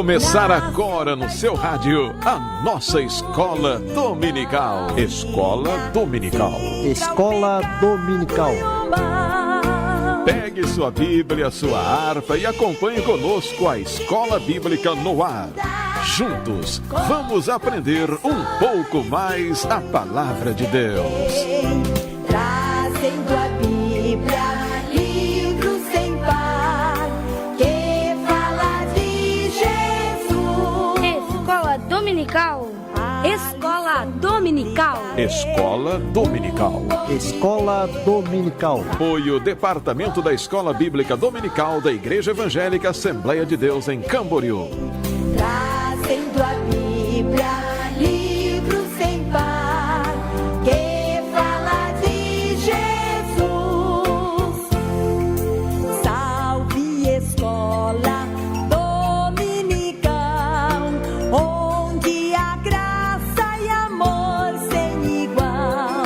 começar agora no seu rádio a nossa Escola Dominical. Escola Dominical. Escola Dominical. Pegue sua Bíblia, sua harpa e acompanhe conosco a Escola Bíblica no ar. Juntos, vamos aprender um pouco mais a Palavra de Deus. Trazendo a Bíblia, livro sem par, que fala de Jesus. Escola Dominical. Escola Dominical. Escola Dominical. Escola Dominical. Apoio Departamento da Escola Bíblica Dominical da Igreja Evangélica Assembleia de Deus em Camboriú. Trazendo a Bíblia, livro sem par, que fala de Jesus. Salve Escola Dominical, onde a graça e amor sem igual,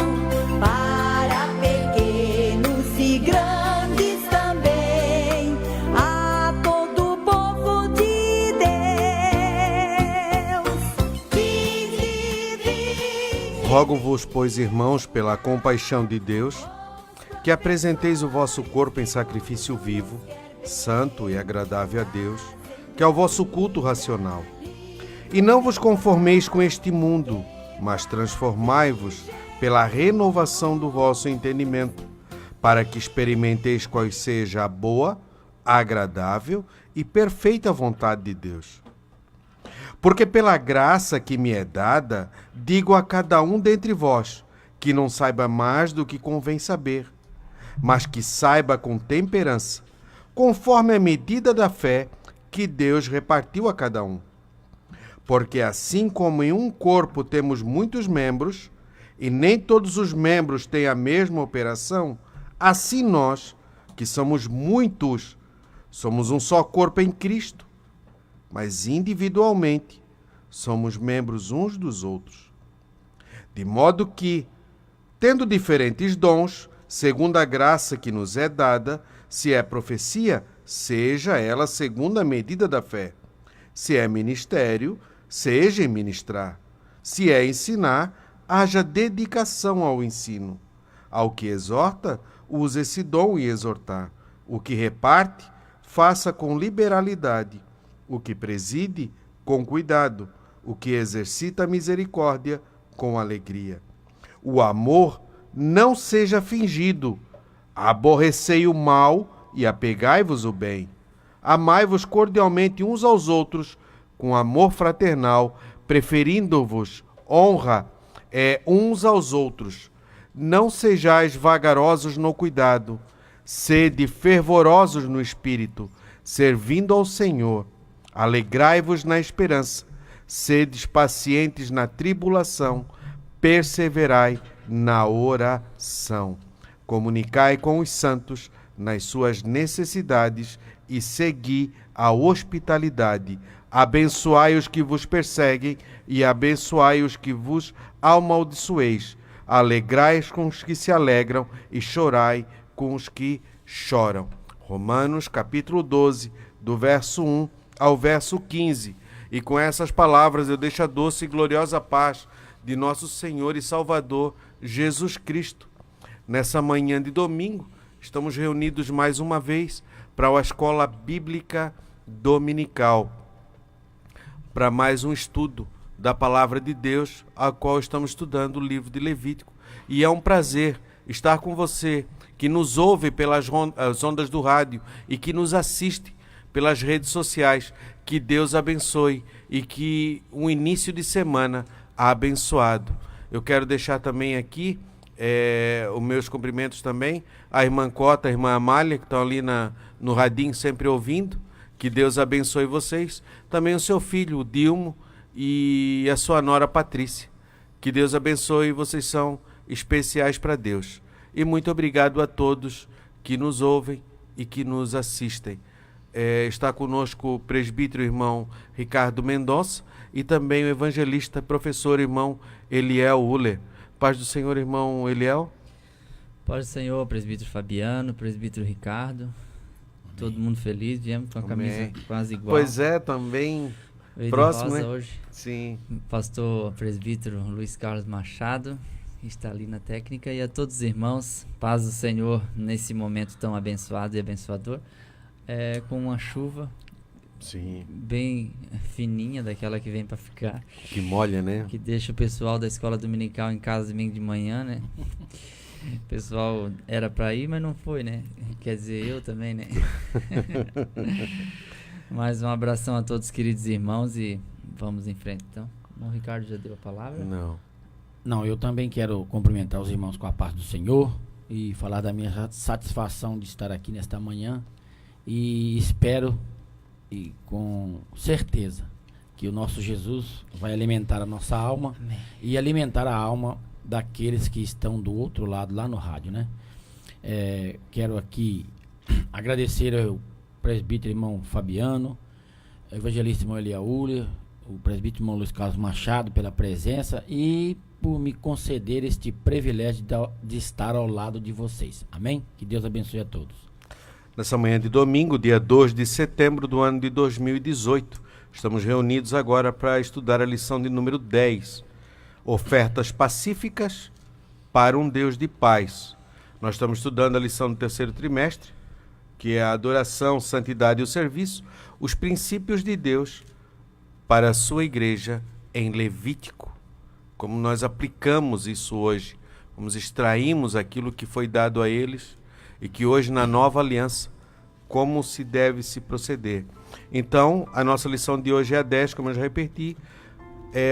para pequenos e grandes também, a todo o povo de Deus. Rogo-vos, pois, irmãos, pela compaixão de Deus, que apresenteis o vosso corpo em sacrifício vivo, santo e agradável a Deus, que é o vosso culto racional. E não vos conformeis com este mundo, mas transformai-vos pela renovação do vosso entendimento, para que experimenteis qual seja a boa, agradável e perfeita vontade de Deus. Porque pela graça que me é dada, digo a cada um dentre vós, que não saiba mais do que convém saber, mas que saiba com temperança, conforme a medida da fé que Deus repartiu a cada um. Porque assim como em um corpo temos muitos membros, e nem todos os membros têm a mesma operação, assim nós, que somos muitos, somos um só corpo em Cristo, mas individualmente somos membros uns dos outros. De modo que, tendo diferentes dons, segundo a graça que nos é dada, se é profecia, seja ela segundo a medida da fé. Se é ministério, seja em ministrar. Se é ensinar, haja dedicação ao ensino. Ao que exorta, use esse dom em exortar. O que reparte, faça com liberalidade. O que preside, com cuidado. O que exercita a misericórdia, com alegria. O amor não seja fingido. Aborrecei o mal e apegai-vos o bem. Amai-vos cordialmente uns aos outros, com amor fraternal, preferindo-vos honra uns aos outros. Não sejais vagarosos no cuidado, sede fervorosos no espírito, servindo ao Senhor. Alegrai-vos na esperança, sedes pacientes na tribulação, perseverai na oração. Comunicai com os santos nas suas necessidades e segui a hospitalidade. Abençoai os que vos perseguem e abençoai os que vos amaldiçoeis. Alegrai com os que se alegram e chorai com os que choram. Romanos capítulo 12, do verso 1 ao verso 15. E com essas palavras eu deixo a doce e gloriosa paz de nosso Senhor e Salvador Jesus Cristo. Nessa manhã de domingo, estamos reunidos mais uma vez para a Escola Bíblica Dominical, para mais um estudo da Palavra de Deus, a qual estamos estudando o livro de Levítico. E é um prazer estar com você, que nos ouve pelas ondas do rádio e que nos assiste pelas redes sociais. Que Deus abençoe e que um início de semana abençoado. Eu quero deixar também aqui os meus cumprimentos também à irmã Cota, à irmã Amália, que estão ali no radinho sempre ouvindo. Que Deus abençoe vocês. Também o seu filho, o Dilmo, e a sua nora Patrícia. Que Deus abençoe, vocês são especiais para Deus. E muito obrigado a todos que nos ouvem e que nos assistem. Está conosco o presbítero irmão Ricardo Mendonça e também o evangelista professor irmão Eliel Uller. Paz do Senhor, irmão Eliel. Paz do Senhor, presbítero Fabiano, presbítero Ricardo. Todo mundo feliz, viemos com a camisa quase igual. Pois é, também Veio próximo, de rosa né? hoje. Sim. Pastor presbítero Luiz Carlos Machado está ali na técnica, e a todos os irmãos, paz do Senhor nesse momento tão abençoado e abençoador, com uma chuva Sim. bem fininha, daquela que vem para ficar, Que molha, né? que deixa o pessoal da escola dominical em casa domingo de manhã, né? O pessoal era para ir, mas não foi, né? Quer dizer, eu também, né? Mais um abração a todos os queridos irmãos e vamos em frente. Então, o Ricardo já deu a palavra? Não, eu também quero cumprimentar os irmãos com a paz do Senhor e falar da minha satisfação de estar aqui nesta manhã, e espero e com certeza que o nosso Jesus vai alimentar a nossa alma. Amém. E alimentar a alma daqueles que estão do outro lado, lá no rádio, né? Quero aqui agradecer ao presbítero irmão Fabiano, ao evangelista irmão Eliaúlia, o presbítero irmão Luiz Carlos Machado pela presença e por me conceder este privilégio de estar ao lado de vocês. Amém? Que Deus abençoe a todos. Nessa manhã de domingo, dia 2 de setembro do ano de 2018, estamos reunidos agora para estudar a lição de número 10, Ofertas Pacíficas para um Deus de Paz. Nós estamos estudando a lição do terceiro trimestre, que é a adoração, santidade e o serviço, os princípios de Deus para a sua igreja em Levítico. Como nós aplicamos isso hoje, como extraímos aquilo que foi dado a eles e que hoje na nova aliança, como se deve se proceder. Então, a nossa lição de hoje é a 10, como eu já repeti,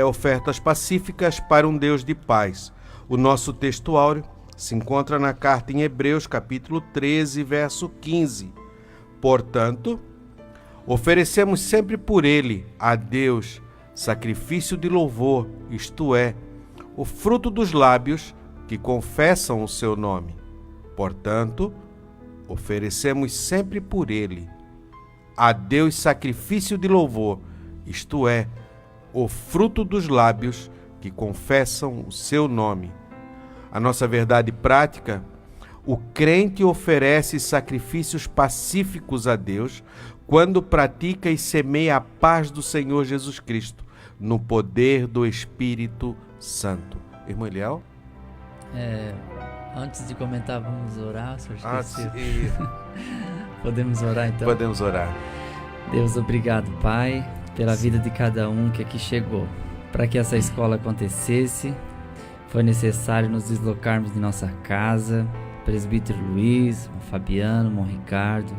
ofertas pacíficas para um Deus de paz. O nosso texto áureo se encontra na carta em Hebreus, capítulo 13, verso 15. Portanto, oferecemos sempre por ele a Deus sacrifício de louvor, isto é, o fruto dos lábios que confessam o seu nome. Portanto, oferecemos sempre por ele a Deus sacrifício de louvor, isto é, o fruto dos lábios que confessam o seu nome. A nossa verdade prática: o crente oferece sacrifícios pacíficos a Deus quando pratica e semeia a paz do Senhor Jesus Cristo, no poder do Espírito Santo. Irmão Eliel? Antes de comentar, vamos orar, se eu esqueci. Sim. Podemos orar então? Podemos orar. Deus, obrigado, Pai, pela vida de cada um que aqui chegou. Para que essa escola acontecesse, foi necessário nos deslocarmos de nossa casa. Presbítero Luiz, o Fabiano, o Ricardo,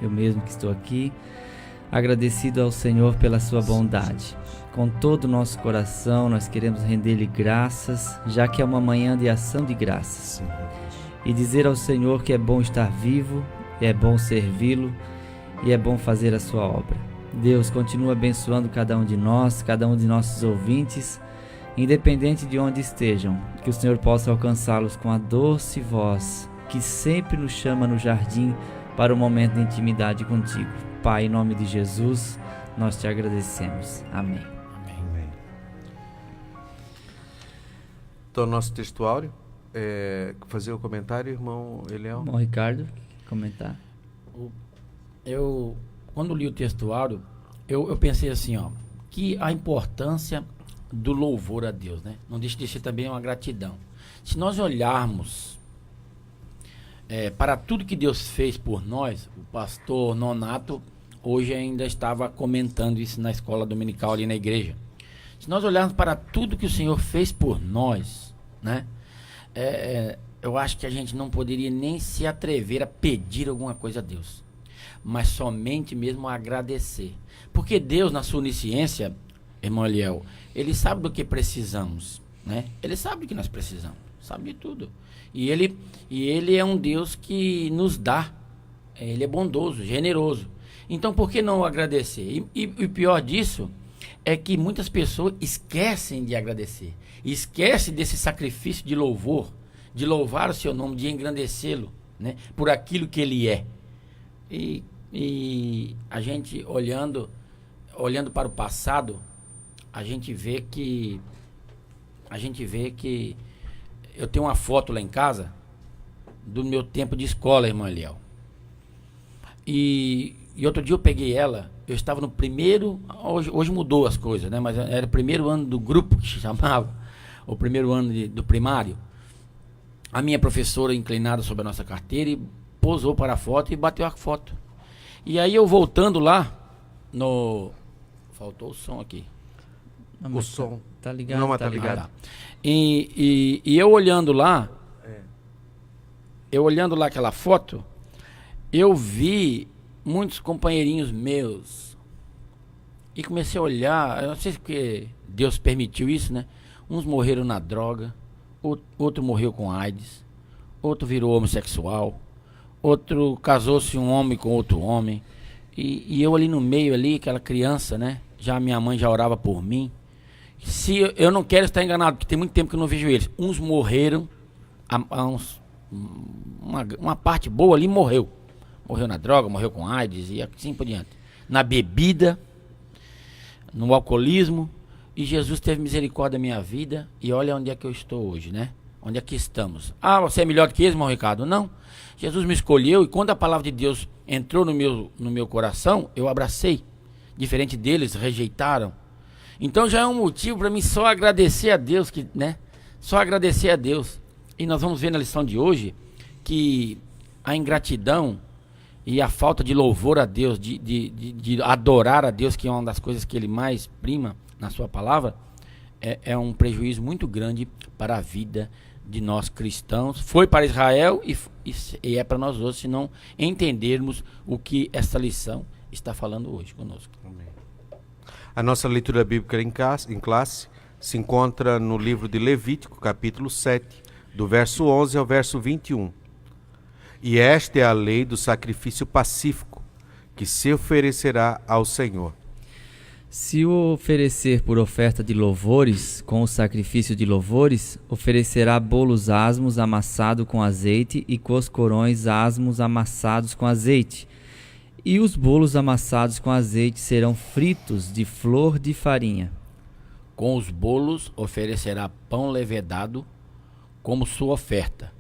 eu mesmo que estou aqui, agradecido ao Senhor pela sua bondade. Com todo o nosso coração, nós queremos render-lhe graças, já que é uma manhã de ação de graças. E dizer ao Senhor que é bom estar vivo, é bom servi-lo e é bom fazer a sua obra. Deus, continua abençoando cada um de nós, cada um de nossos ouvintes, independente de onde estejam, que o Senhor possa alcançá-los com a doce voz que sempre nos chama no jardim para o momento de intimidade contigo. Pai, em nome de Jesus, nós te agradecemos. Amém. Amém. Então, nosso texto áureo, fazer o comentário, irmão Eliel? Bom, Ricardo, comentar. Quando li o texto áureo, eu pensei assim, que a importância do louvor a Deus, né? Não deixa de ser também uma gratidão. Se nós olharmos para tudo que Deus fez por nós, o pastor Nonato hoje ainda estava comentando isso na escola dominical ali na igreja. Se nós olharmos para tudo que o Senhor fez por nós, né? Eu acho que a gente não poderia nem se atrever a pedir alguma coisa a Deus, mas somente mesmo a agradecer. Porque Deus, na sua onisciência, irmão Eliel, Ele sabe do que precisamos, né? Ele sabe do que nós precisamos, sabe de tudo. E ele é um Deus que nos dá. Ele é bondoso, generoso. Então, por que não agradecer? E o pior disso é que muitas pessoas esquecem de agradecer. Esquecem desse sacrifício de louvor, de louvar o seu nome, de engrandecê-lo, né, por aquilo que ele é. E a gente olhando para o passado, a gente vê que eu tenho uma foto lá em casa do meu tempo de escola, irmão Eliel. E outro dia eu peguei ela, eu estava no primeiro, hoje mudou as coisas, né? Mas era o primeiro ano do grupo que se chamava, o primeiro ano do primário. A minha professora inclinada sobre a nossa carteira e posou para a foto e bateu a foto. E aí eu voltando lá, faltou o som aqui. Não, O som. Tá ligado, Não, mas tá tá ligado. ligado. E eu olhando lá, aquela foto, eu vi muitos companheirinhos meus. E comecei a olhar, eu não sei se porque Deus permitiu isso, né? Uns morreram na droga, outro morreu com AIDS, outro virou homossexual, outro casou-se um homem com outro homem. E eu ali no meio, ali, aquela criança, né? Já minha mãe já orava por mim. Se eu não quero estar enganado, porque tem muito tempo que eu não vejo eles. Uns morreram, uma parte boa ali morreu. Morreu na droga, morreu com AIDS e assim por diante. Na bebida, no alcoolismo. E Jesus teve misericórdia da minha vida. E olha onde é que eu estou hoje, né? Onde é que estamos. Ah, você é melhor do que eles, irmão Ricardo? Não. Jesus me escolheu e quando a palavra de Deus entrou no meu coração, eu abracei. Diferente deles, rejeitaram. Então já é um motivo para mim só agradecer a Deus, né? Só agradecer a Deus. E nós vamos ver na lição de hoje que a ingratidão e a falta de louvor a Deus, de adorar a Deus, que é uma das coisas que ele mais prima na sua palavra, é um prejuízo muito grande para a vida de nós cristãos. Foi para Israel e é para nós outros, se não entendermos o que essa lição está falando hoje conosco. Amém. A nossa leitura bíblica em classe se encontra no livro de Levítico, capítulo 7, do verso 11 ao verso 21. E esta é a lei do sacrifício pacífico, que se oferecerá ao Senhor. Se o oferecer por oferta de louvores, com o sacrifício de louvores, oferecerá bolos asmos amassados com azeite e coscorões asmos amassados com azeite. E os bolos amassados com azeite serão fritos de flor de farinha. Com os bolos oferecerá pão levedado como sua oferta,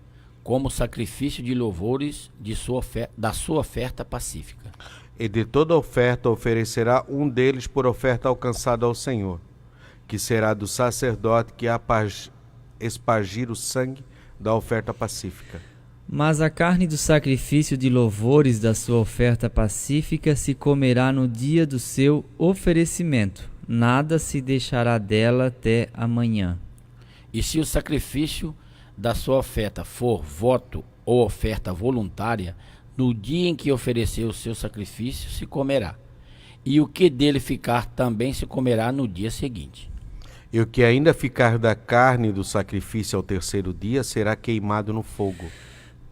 como sacrifício de louvores da sua oferta pacífica. E de toda oferta oferecerá um deles por oferta alcançada ao Senhor, que será do sacerdote que espargir o sangue da oferta pacífica. Mas a carne do sacrifício de louvores da sua oferta pacífica se comerá no dia do seu oferecimento. Nada se deixará dela até amanhã. E se o sacrifício da sua oferta for voto ou oferta voluntária, no dia em que oferecer o seu sacrifício se comerá. E o que dele ficar também se comerá no dia seguinte. E o que ainda ficar da carne do sacrifício ao terceiro dia será queimado no fogo.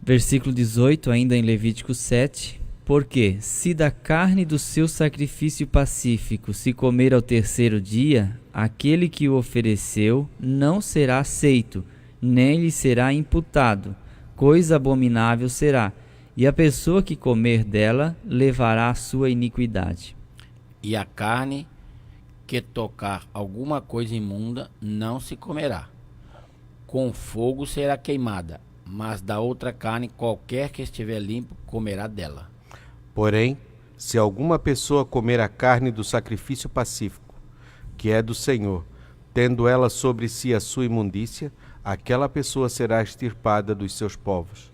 Versículo 18, ainda em Levítico 7. Porque, se da carne do seu sacrifício pacífico se comer ao terceiro dia, aquele que o ofereceu não será aceito, nem lhe será imputado, coisa abominável será, e a pessoa que comer dela levará a sua iniquidade. E a carne que tocar alguma coisa imunda não se comerá. Com fogo será queimada, mas da outra carne qualquer que estiver limpo comerá dela. Porém, se alguma pessoa comer a carne do sacrifício pacífico, que é do Senhor, tendo ela sobre si a sua imundícia, aquela pessoa será extirpada dos seus povos.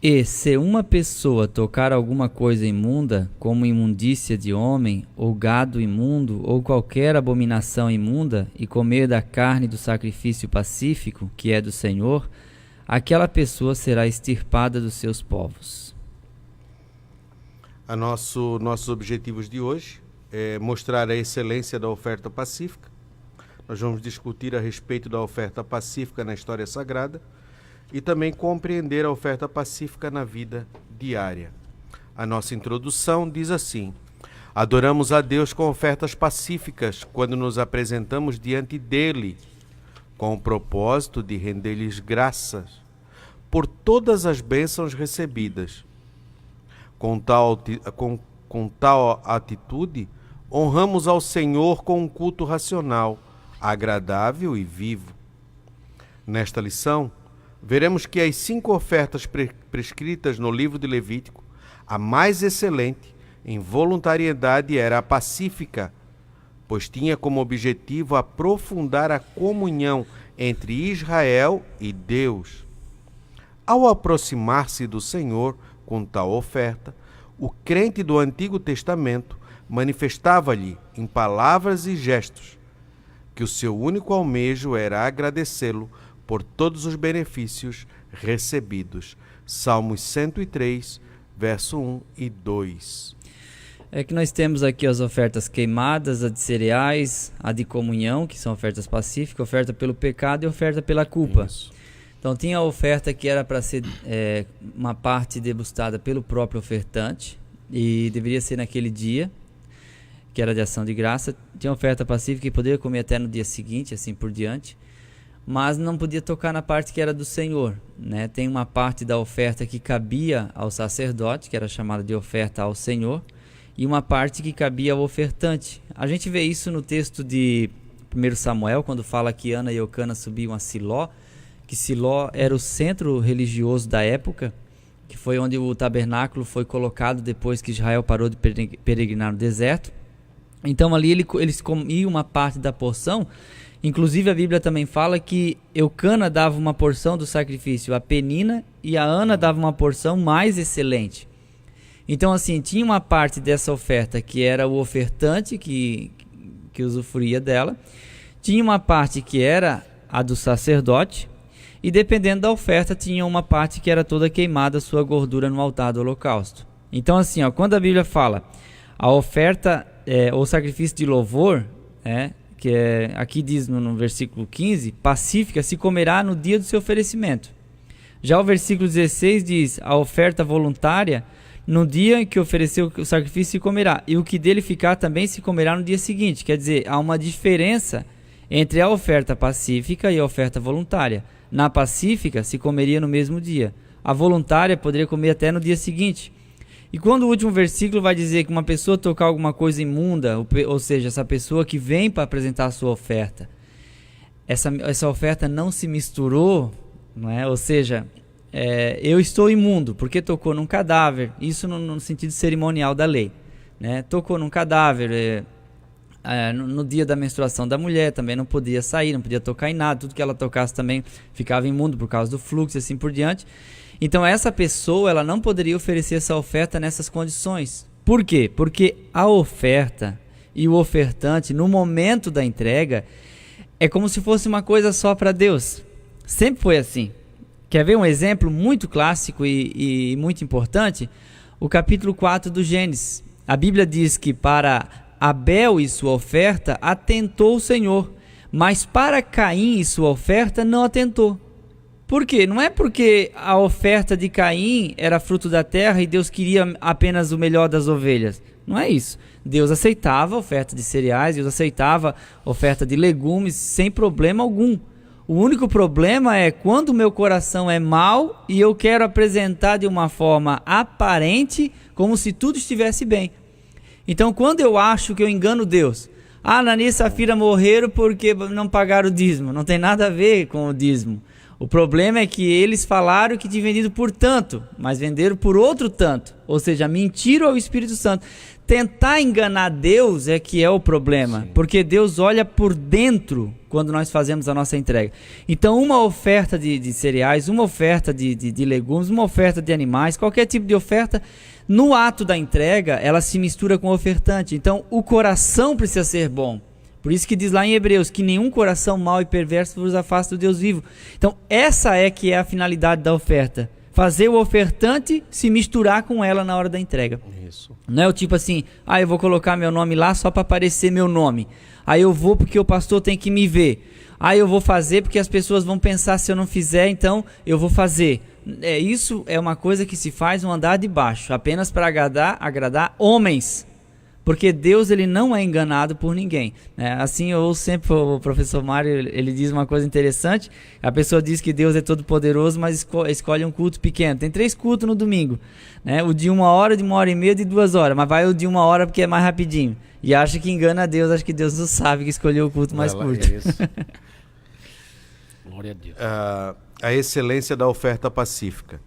E se uma pessoa tocar alguma coisa imunda, como imundícia de homem, ou gado imundo, ou qualquer abominação imunda, e comer da carne do sacrifício pacífico, que é do Senhor, aquela pessoa será extirpada dos seus povos. Nossos objetivos de hoje é mostrar a excelência da oferta pacífica. Nós vamos discutir a respeito da oferta pacífica na história sagrada e também compreender a oferta pacífica na vida diária. A nossa introdução diz assim: adoramos a Deus com ofertas pacíficas quando nos apresentamos diante dele, com o propósito de render-lhes graças por todas as bênçãos recebidas. Com tal atitude, honramos ao Senhor com um culto racional, agradável e vivo. Nesta lição, veremos que as 5 ofertas prescritas no livro de Levítico A mais excelente em voluntariedade era a pacífica, pois tinha como objetivo aprofundar a comunhão entre Israel e Deus. Ao aproximar-se do Senhor com tal oferta, o crente do Antigo Testamento manifestava-lhe, em palavras e gestos, que o seu único almejo era agradecê-lo por todos os benefícios recebidos. Salmos 103, verso 1 e 2. É que nós temos aqui as ofertas queimadas, a de cereais, a de comunhão, que são ofertas pacíficas, oferta pelo pecado e oferta pela culpa. Isso. Então tinha a oferta que era para ser uma parte degustada pelo próprio ofertante e deveria ser naquele dia, que era de ação de graça. Tinha a oferta pacífica que poderia comer até no dia seguinte, assim por diante, mas não podia tocar na parte que era do Senhor, né? Tem uma parte da oferta que cabia ao sacerdote, que era chamada de oferta ao Senhor, e uma parte que cabia ao ofertante. A gente vê isso no texto de 1 Samuel, quando fala que Ana e Eucana subiam a Siló, que Siló era o centro religioso da época, que foi onde o tabernáculo foi colocado depois que Israel parou de peregrinar no deserto. Então ali eles comiam uma parte da porção. Inclusive a Bíblia também fala que Eucana dava uma porção do sacrifício a Penina e a Ana dava uma porção mais excelente. Então assim, tinha uma parte dessa oferta que era o ofertante que usufruía dela, tinha uma parte que era a do sacerdote, e dependendo da oferta tinha uma parte que era toda queimada, sua gordura no altar do holocausto. Então assim, quando a Bíblia fala a oferta ou sacrifício de louvor, aqui diz no versículo 15, pacífica se comerá no dia do seu oferecimento. Já o versículo 16 diz, a oferta voluntária, no dia em que ofereceu o sacrifício se comerá, e o que dele ficar também se comerá no dia seguinte. Quer dizer, há uma diferença entre a oferta pacífica e a oferta voluntária. Na pacífica se comeria no mesmo dia, a voluntária poderia comer até no dia seguinte. E quando o último versículo vai dizer que uma pessoa tocar alguma coisa imunda, ou seja, essa pessoa que vem para apresentar a sua oferta, essa oferta não se misturou, não é? Ou seja, eu estou imundo porque tocou num cadáver, isso no sentido cerimonial da lei, né? Tocou num cadáver, no dia da menstruação da mulher também não podia sair, não podia tocar em nada, tudo que ela tocasse também ficava imundo por causa do fluxo e assim por diante. Então essa pessoa ela não poderia oferecer essa oferta nessas condições. Por quê? Porque a oferta e o ofertante no momento da entrega é como se fosse uma coisa só para Deus. Sempre foi assim. Quer ver um exemplo muito clássico e muito importante? O capítulo 4 do Gênesis. A Bíblia diz que para Abel e sua oferta atentou o Senhor, mas para Caim e sua oferta não atentou. Por quê? Não é porque a oferta de Caim era fruto da terra e Deus queria apenas o melhor das ovelhas. Não é isso. Deus aceitava a oferta de cereais, Deus aceitava a oferta de legumes sem problema algum. O único problema é quando o meu coração é mau e eu quero apresentar de uma forma aparente como se tudo estivesse bem. Então quando eu acho que eu engano Deus, Ananias e Safira morreram porque não pagaram o dízimo, não tem nada a ver com o dízimo. O problema é que eles falaram que tinham vendido por tanto, mas venderam por outro tanto. Ou seja, mentiram ao Espírito Santo. Tentar enganar Deus é que é o problema. Sim. Porque Deus olha por dentro quando nós fazemos a nossa entrega. Então uma oferta de cereais, uma oferta de legumes, uma oferta de animais, qualquer tipo de oferta, no ato da entrega, ela se mistura com o ofertante. Então o coração precisa ser bom. Por isso que diz lá em Hebreus que nenhum coração mau e perverso vos afasta do Deus vivo. Então essa é que é a finalidade da oferta. Fazer o ofertante se misturar com ela na hora da entrega. Isso. Não é o tipo assim, eu vou colocar meu nome lá só para aparecer meu nome. Aí eu vou porque o pastor tem que me ver. Aí eu vou fazer porque as pessoas vão pensar se eu não fizer, então eu vou fazer. Isso é uma coisa que se faz no andar de baixo, apenas para agradar homens. Porque Deus ele não é enganado por ninguém, né? Assim eu sempre, o professor Mário, ele diz uma coisa interessante, a pessoa diz que Deus é todo poderoso, mas escolhe um culto pequeno, tem 3 cultos no domingo, né? O de 1 hora, de 1h30, de 2 horas, mas vai o de 1 hora porque é mais rapidinho, e acha que engana a Deus, acha que Deus não sabe que escolheu o culto mais curto. É isso. Glória a Deus. A excelência da oferta pacífica.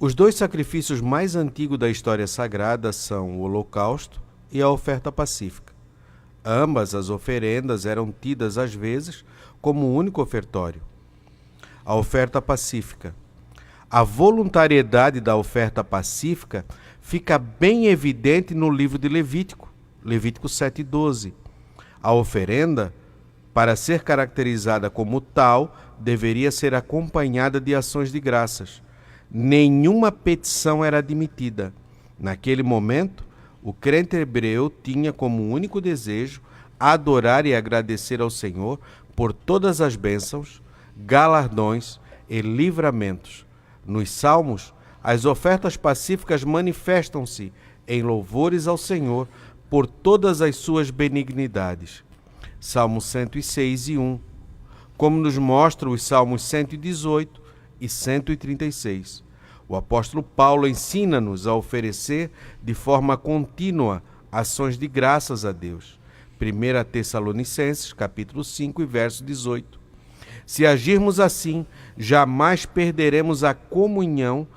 Os dois sacrifícios mais antigos da história sagrada são o holocausto e a oferta pacífica. Ambas as oferendas eram tidas às vezes como um único ofertório. A oferta pacífica. A voluntariedade da oferta pacífica fica bem evidente no livro de Levítico, Levítico 7:12. A oferenda, para ser caracterizada como tal, deveria ser acompanhada de ações de graças. Nenhuma petição era admitida. Naquele momento, o crente hebreu tinha como único desejo adorar e agradecer ao Senhor por todas as bênçãos, galardões e livramentos. Nos Salmos, as ofertas pacíficas manifestam-se em louvores ao Senhor por todas as suas benignidades. Salmo 106:1, como nos mostram os Salmos 118 e 136. O apóstolo Paulo ensina-nos a oferecer de forma contínua ações de graças a Deus. 1 Tessalonicenses, capítulo 5 e verso 18. Se agirmos assim, jamais perderemos a comunhão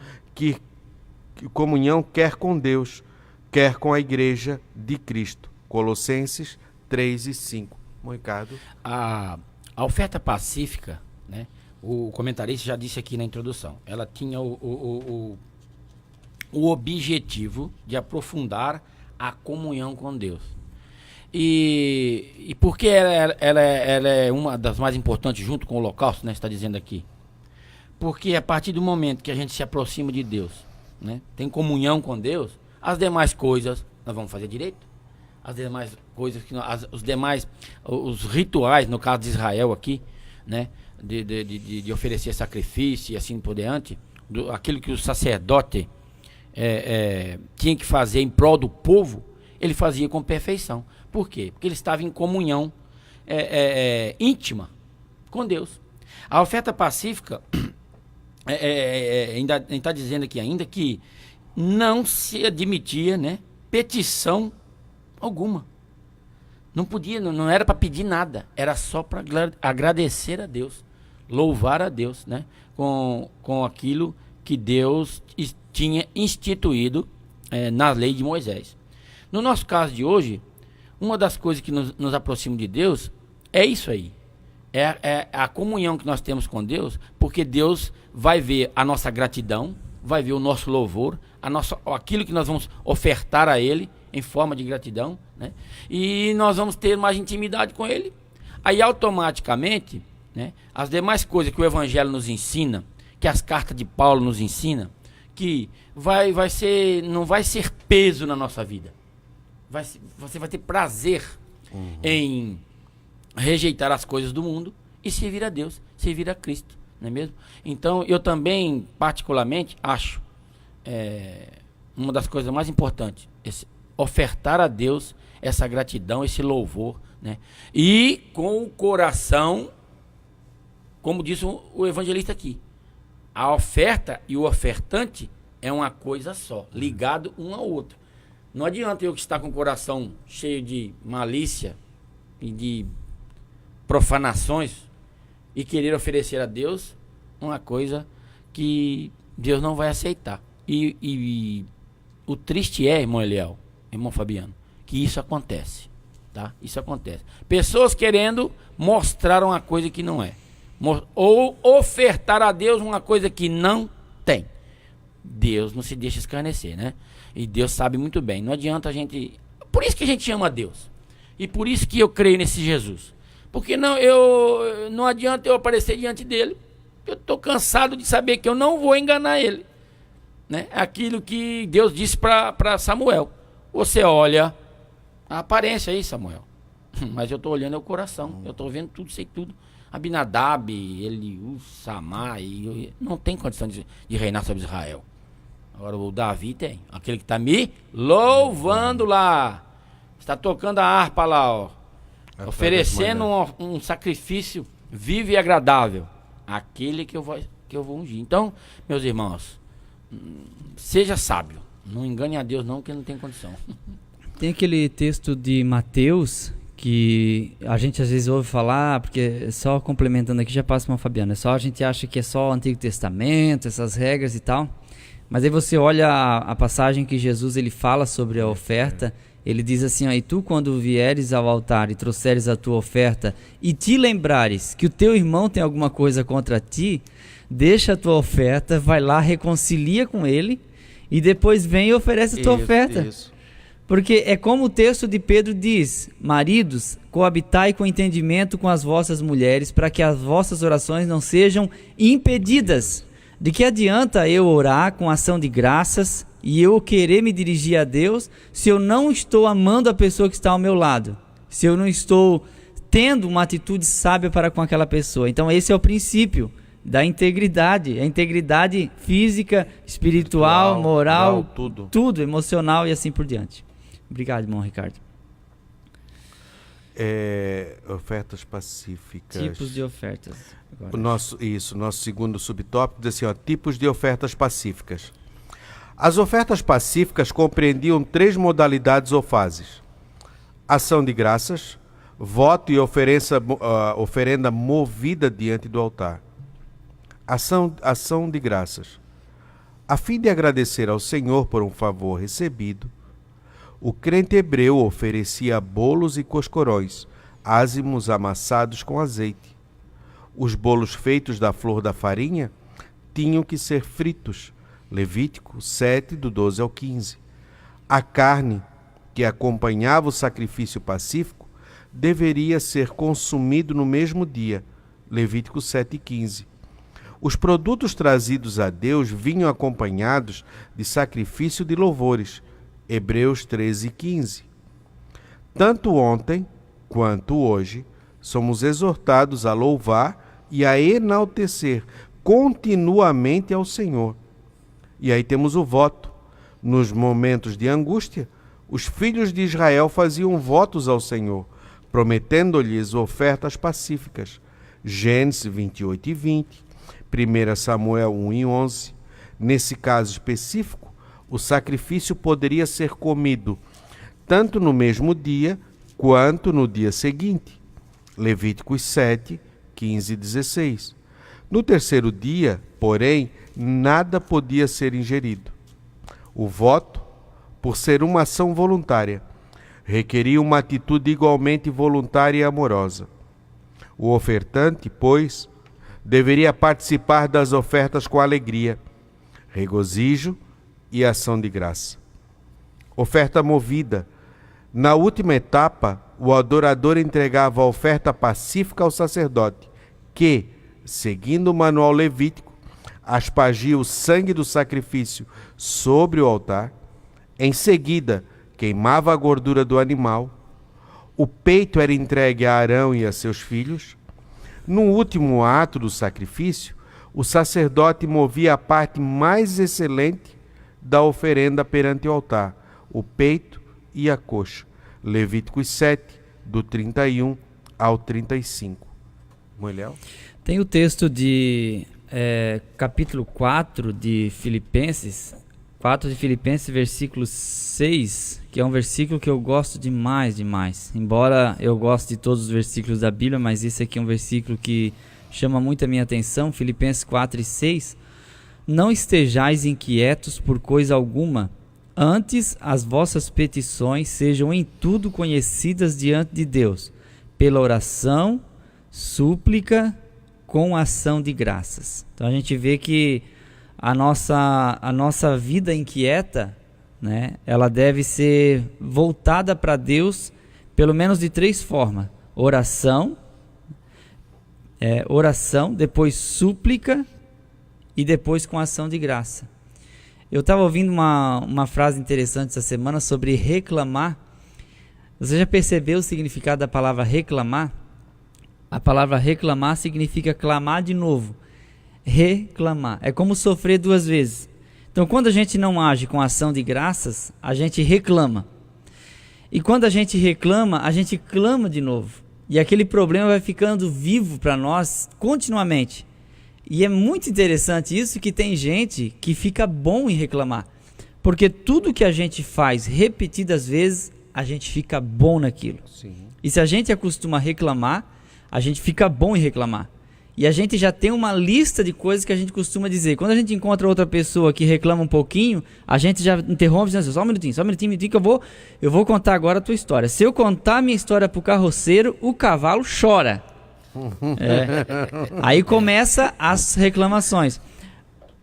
quer com Deus, quer com a igreja de Cristo. Colossenses 3 e 5. Ricardo. A oferta pacífica, né? O comentarista já disse aqui na introdução, ela tinha o objetivo de aprofundar a comunhão com Deus. E por que ela é uma das mais importantes junto com o holocausto, né? Está dizendo aqui. Porque a partir do momento que a gente se aproxima de Deus, né? Tem comunhão com Deus, as demais coisas nós vamos fazer direito. As demais coisas, os rituais, no caso de Israel aqui, né? De oferecer sacrifício e assim por diante, aquilo que o sacerdote tinha que fazer em prol do povo, ele fazia com perfeição. Por quê? Porque ele estava em comunhão íntima com Deus. A oferta pacífica, ainda está dizendo aqui ainda que não se admitia, né, petição alguma. Não podia, não era para pedir nada, era só para agradecer a Deus, louvar a Deus, né, com aquilo que Deus tinha instituído na lei de Moisés. No nosso caso de hoje, uma das coisas que nos aproxima de Deus é isso aí, é a comunhão que nós temos com Deus, porque Deus vai ver a nossa gratidão, vai ver o nosso louvor, aquilo que nós vamos ofertar a Ele em forma de gratidão, né? E nós vamos ter mais intimidade com Ele. Aí automaticamente, né, as demais coisas que o Evangelho nos ensina, que as cartas de Paulo nos ensinam, que não vai ser peso na nossa vida. Você vai ter prazer em rejeitar as coisas do mundo e servir a Deus, servir a Cristo, não é mesmo? Então eu também particularmente acho uma das coisas mais importantes, ofertar a Deus essa gratidão, esse louvor, né? E com o coração, como diz o evangelista aqui, a oferta e o ofertante é uma coisa só, ligado um ao outro. Não adianta eu que estar com o coração cheio de malícia e de profanações e querer oferecer a Deus uma coisa que Deus não vai aceitar. E o triste é, irmão Eliel, irmão Fabiano, que isso acontece, tá? Isso acontece. Pessoas querendo mostrar uma coisa que não é. Ou ofertar a Deus uma coisa que não tem. Deus não se deixa escarnecer, né? E Deus sabe muito bem. Não adianta a gente... Por isso que a gente ama a Deus. E por isso que eu creio nesse Jesus. Porque não adianta eu aparecer diante dele. Eu estou cansado de saber que eu não vou enganar ele, né? Aquilo que Deus disse para Samuel. Você olha a aparência aí, Samuel. Mas eu estou olhando o coração. Eu estou vendo tudo, sei tudo. Abinadab, Eliú, Samar, não tem condição de reinar sobre Israel. Agora o Davi tem. Aquele que está me louvando lá. Está tocando a harpa lá, ó. Oferecendo um sacrifício vivo e agradável. Aquele que eu vou ungir. Então, meus irmãos, seja sábio. Não engane a Deus não, que não tem condição. Tem aquele texto de Mateus que a gente às vezes ouve falar, porque só complementando aqui, já passa uma Fabiana, a gente acha que é só o Antigo Testamento, essas regras e tal, Mas aí você olha a passagem que Jesus ele fala sobre a oferta, ele diz assim, ó, e tu quando vieres ao altar e trouxeres a tua oferta e te lembrares que o teu irmão tem alguma coisa contra ti, deixa a tua oferta, vai lá, reconcilia com ele e depois vem e oferece a tua oferta. Isso. Porque é como o texto de Pedro diz, maridos, coabitai com entendimento com as vossas mulheres, para que as vossas orações não sejam impedidas. De que adianta eu orar com ação de graças e eu querer me dirigir a Deus se eu não estou amando a pessoa que está ao meu lado? Se eu não estou tendo uma atitude sábia para com aquela pessoa? Então esse é o princípio da integridade. A integridade física, espiritual, moral, tudo, emocional e assim por diante. Obrigado, irmão Ricardo. Ofertas pacíficas. Tipos de ofertas. Agora. Nosso segundo subtópico diz assim, ó, tipos de ofertas pacíficas. As ofertas pacíficas compreendiam 3 modalidades ou fases: ação de graças, voto e oferenda movida diante do altar. Ação de graças. A fim de agradecer ao Senhor por um favor recebido, o crente hebreu oferecia bolos e coscorões, ázimos amassados com azeite. Os bolos feitos da flor da farinha tinham que ser fritos. Levítico 7, do 12 ao 15. A carne que acompanhava o sacrifício pacífico deveria ser consumido no mesmo dia. Levítico 7, 15. Os produtos trazidos a Deus vinham acompanhados de sacrifício de louvores. Hebreus 13, 15. Tanto ontem quanto hoje, somos exortados a louvar e a enaltecer continuamente ao Senhor. E aí temos o voto. Nos momentos de angústia, os filhos de Israel faziam votos ao Senhor, prometendo-lhes ofertas pacíficas. Gênesis 28 e 20, 1 Samuel 1 e 11. Nesse caso específico, o sacrifício poderia ser comido tanto no mesmo dia quanto no dia seguinte. Levíticos 7, 15 e 16. No terceiro dia, porém, nada podia ser ingerido. O voto, por ser uma ação voluntária, requeria uma atitude igualmente voluntária e amorosa. O ofertante, pois, deveria participar das ofertas com alegria, regozijo e ação de graça. Oferta movida. Na última etapa, o adorador entregava a oferta pacífica ao sacerdote, que, seguindo o manual levítico, aspergia o sangue do sacrifício sobre o altar. Em seguida, queimava a gordura do animal. O peito era entregue a Arão e a seus filhos. No último ato do sacrifício, o sacerdote movia a parte mais excelente da oferenda perante o altar, o peito e a coxa. Levíticos 7, do 31 ao 35. Mulher? Tem o texto de capítulo 4 de Filipenses, versículo 6, que é um versículo que eu gosto demais. Embora eu goste de todos os versículos da Bíblia, mas esse aqui é um versículo que chama muito a minha atenção. Filipenses 4 e 6. Não estejais inquietos por coisa alguma, antes as vossas petições sejam em tudo conhecidas diante de Deus, pela oração, súplica, com ação de graças. Então a gente vê que a nossa vida inquieta, né, ela deve ser voltada para Deus pelo menos de 3 formas: oração, depois súplica e depois com ação de graça. Eu estava ouvindo uma frase interessante essa semana sobre reclamar. Você já percebeu o significado da palavra reclamar? A palavra reclamar significa clamar de novo. Reclamar. É como sofrer 2 vezes. Então, quando a gente não age com ação de graças, a gente reclama. E quando a gente reclama, a gente clama de novo. E aquele problema vai ficando vivo para nós continuamente. E é muito interessante isso, que tem gente que fica bom em reclamar. Porque tudo que a gente faz repetidas vezes, a gente fica bom naquilo. Sim. E se a gente acostuma a reclamar, a gente fica bom em reclamar. E a gente já tem uma lista de coisas que a gente costuma dizer. Quando a gente encontra outra pessoa que reclama um pouquinho, a gente já interrompe dizendo assim, só um minutinho que eu vou contar agora a tua história. Se eu contar a minha história pro carroceiro, o cavalo chora. Aí começa as reclamações.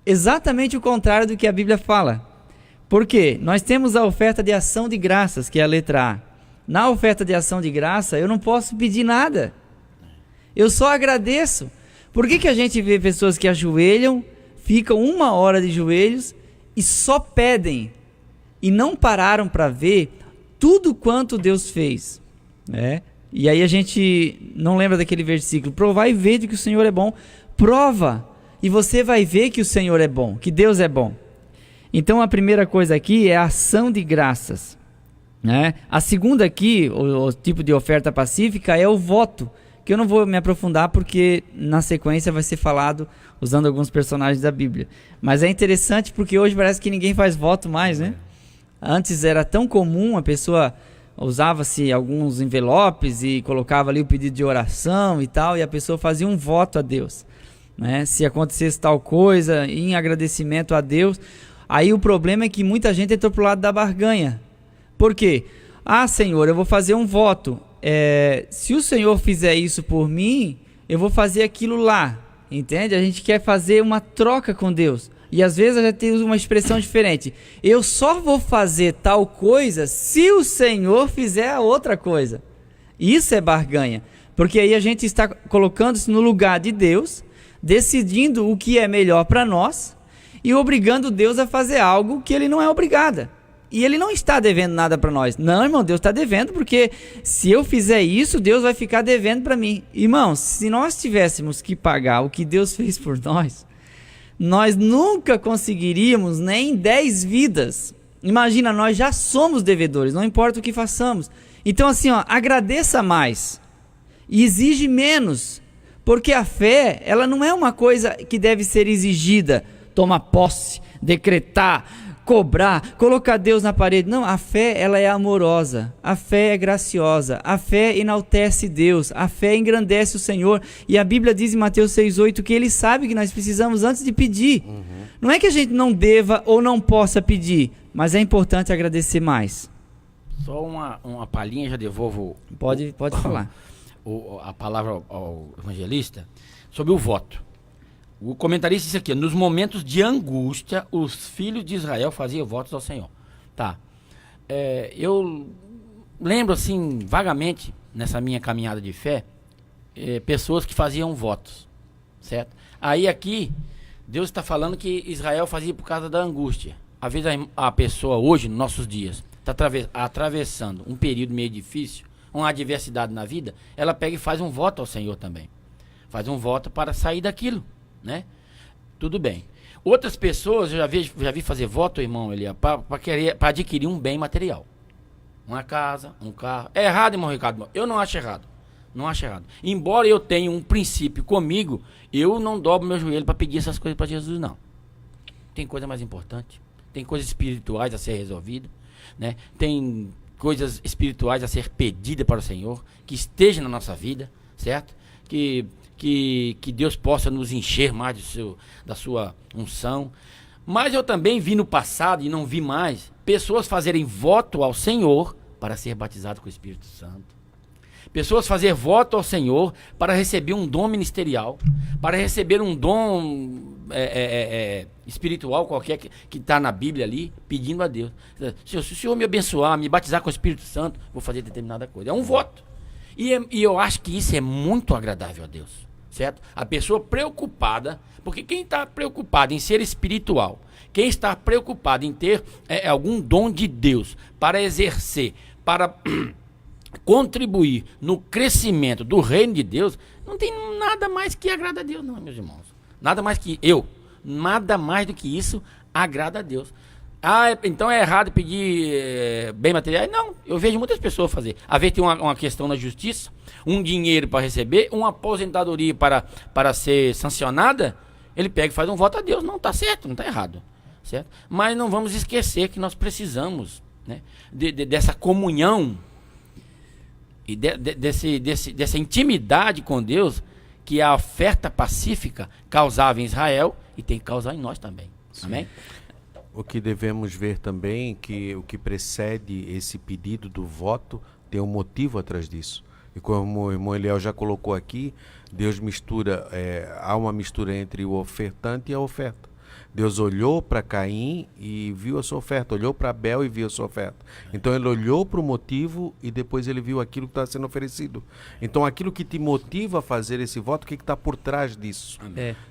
Exatamente o contrário do que a Bíblia fala. Por quê? Nós temos a oferta de ação de graças, que é a letra A. Na oferta de ação de graça, eu não posso pedir nada. Eu só agradeço. Por que a gente vê pessoas que ajoelham, ficam 1 hora de joelhos e só pedem e não pararam para ver tudo quanto Deus fez, né? E aí a gente não lembra daquele versículo, provai e vede que o Senhor é bom. Prova e você vai ver que o Senhor é bom, que Deus é bom. Então a primeira coisa aqui é a ação de graças, né? A segunda aqui, o tipo de oferta pacífica, é o voto, que eu não vou me aprofundar porque na sequência vai ser falado usando alguns personagens da Bíblia. Mas é interessante porque hoje parece que ninguém faz voto mais, né? Antes era tão comum, a pessoa usava-se alguns envelopes e colocava ali o pedido de oração e tal, e a pessoa fazia um voto a Deus, né? Se acontecesse tal coisa, em agradecimento a Deus. Aí o problema é que muita gente entrou pro lado da barganha. Por quê? Ah, Senhor, eu vou fazer um voto. Se o Senhor fizer isso por mim, eu vou fazer aquilo lá, entende? A gente quer fazer uma troca com Deus, e às vezes a gente usa uma expressão diferente. Eu só vou fazer tal coisa se o Senhor fizer a outra coisa. Isso é barganha, porque aí a gente está colocando-se no lugar de Deus, decidindo o que é melhor para nós, e obrigando Deus a fazer algo que Ele não é obrigado. E Ele não está devendo nada para nós. Não, irmão, Deus está devendo, porque se eu fizer isso, Deus vai ficar devendo para mim. Irmãos, se nós tivéssemos que pagar o que Deus fez por nós, nós nunca conseguiríamos nem 10 vidas. Imagina, nós já somos devedores, não importa o que façamos. Então assim, agradeça mais e exige menos, porque a fé, ela não é uma coisa que deve ser exigida, tomar posse, decretar, cobrar, colocar Deus na parede. Não, a fé, ela é amorosa, a fé é graciosa, a fé enaltece Deus, a fé engrandece o Senhor, e a Bíblia diz em Mateus 6,8 que Ele sabe que nós precisamos antes de pedir. Não é que a gente não deva ou não possa pedir, mas é importante agradecer mais. Só uma palhinha, já devolvo Pode falar a palavra ao evangelista sobre o voto. O comentarista disse aqui, nos momentos de angústia, os filhos de Israel faziam votos ao Senhor. Tá. Eu lembro, assim, vagamente, nessa minha caminhada de fé, pessoas que faziam votos, certo? Aí aqui, Deus está falando que Israel fazia por causa da angústia. Às vezes a pessoa hoje, nos nossos dias, está atravessando um período meio difícil, uma adversidade na vida, ela pega e faz um voto ao Senhor também. Faz um voto para sair daquilo. Né? Tudo bem. Outras pessoas, eu já vi fazer voto, irmão, para adquirir um bem material. Uma casa, um carro. É errado, irmão Ricardo? Eu não acho errado. Não acho errado. Embora eu tenha um princípio comigo, eu não dobro meu joelho para pedir essas coisas para Jesus, não. Tem coisa mais importante. Tem coisas espirituais a ser resolvidas, né? Tem coisas espirituais a ser pedidas para o Senhor, que esteja na nossa vida, certo? Que Deus possa nos encher mais da sua unção. Mas eu também vi no passado, e não vi mais, pessoas fazerem voto ao Senhor para ser batizado com o Espírito Santo. Pessoas fazer voto ao Senhor para receber um dom ministerial, para receber um dom espiritual qualquer que está na Bíblia ali, pedindo a Deus. Se o Senhor me abençoar, me batizar com o Espírito Santo, vou fazer determinada coisa. É um voto. E eu acho que isso é muito agradável a Deus. Certo? A pessoa preocupada, porque quem está preocupado em ser espiritual, quem está preocupado em ter algum dom de Deus para exercer, para contribuir no crescimento do reino de Deus, não tem nada mais que agrada a Deus, não, meus irmãos. Nada mais do que isso agrada a Deus. Ah, então é errado pedir bem materiais? Não, eu vejo muitas pessoas fazer. Às vezes tem uma questão na justiça, um dinheiro para receber, uma aposentadoria para ser sancionada, ele pega e faz um voto a Deus. Não está certo, não está errado, certo? Mas não vamos esquecer que nós precisamos, né, dessa comunhão e dessa intimidade com Deus, que a oferta pacífica causava em Israel e tem que causar em nós também. Amém? O que devemos ver também que o que precede esse pedido do voto tem um motivo atrás disso. E como o irmão Eliel já colocou aqui, Deus mistura, há uma mistura entre o ofertante e a oferta. Deus olhou para Caim e viu a sua oferta, olhou para Abel e viu a sua oferta. Então ele olhou para o motivo e depois ele viu aquilo que está sendo oferecido. Então aquilo que te motiva a fazer esse voto, o que está por trás disso?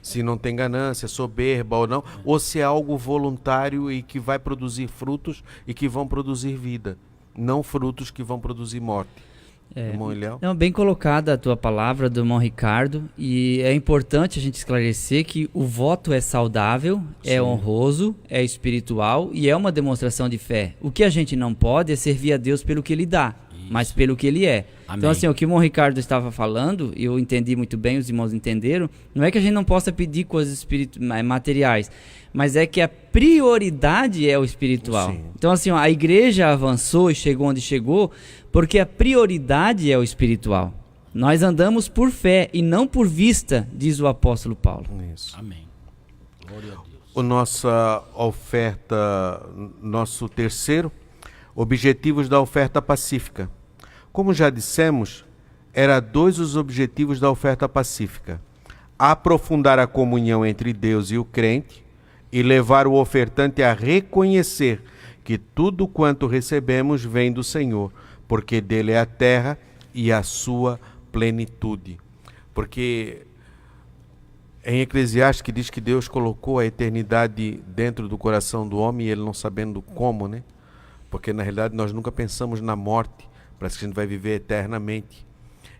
Se não tem ganância, soberba ou não, ou se é algo voluntário e que vai produzir frutos e que vão produzir vida, não frutos que vão produzir morte. Irmão Eliel? Não, bem colocada a tua palavra, do irmão Ricardo, e é importante a gente esclarecer que o voto é saudável, é honroso, é espiritual e é uma demonstração de fé. O que a gente não pode é servir a Deus pelo que Ele dá, mas pelo que Ele é. Amém. Então assim, o que o irmão Ricardo estava falando, eu entendi muito bem, os irmãos entenderam, não é que a gente não possa pedir coisas materiais, mas é que a prioridade é o espiritual. Sim. Então assim, a igreja avançou e chegou onde chegou, porque a prioridade é o espiritual. Nós andamos por fé e não por vista, diz o apóstolo Paulo. Isso. Amém. Glória a Deus. O nossa oferta, nosso terceiro, objetivos da oferta pacífica. Como já dissemos, eram 2 os objetivos da oferta pacífica: aprofundar a comunhão entre Deus e o crente e levar o ofertante a reconhecer que tudo quanto recebemos vem do Senhor, porque dele é a terra e a sua plenitude. Porque em Eclesiastes que diz que Deus colocou a eternidade dentro do coração do homem e ele não sabendo como, né? Porque na realidade nós nunca pensamos na morte, parece que a gente vai viver eternamente.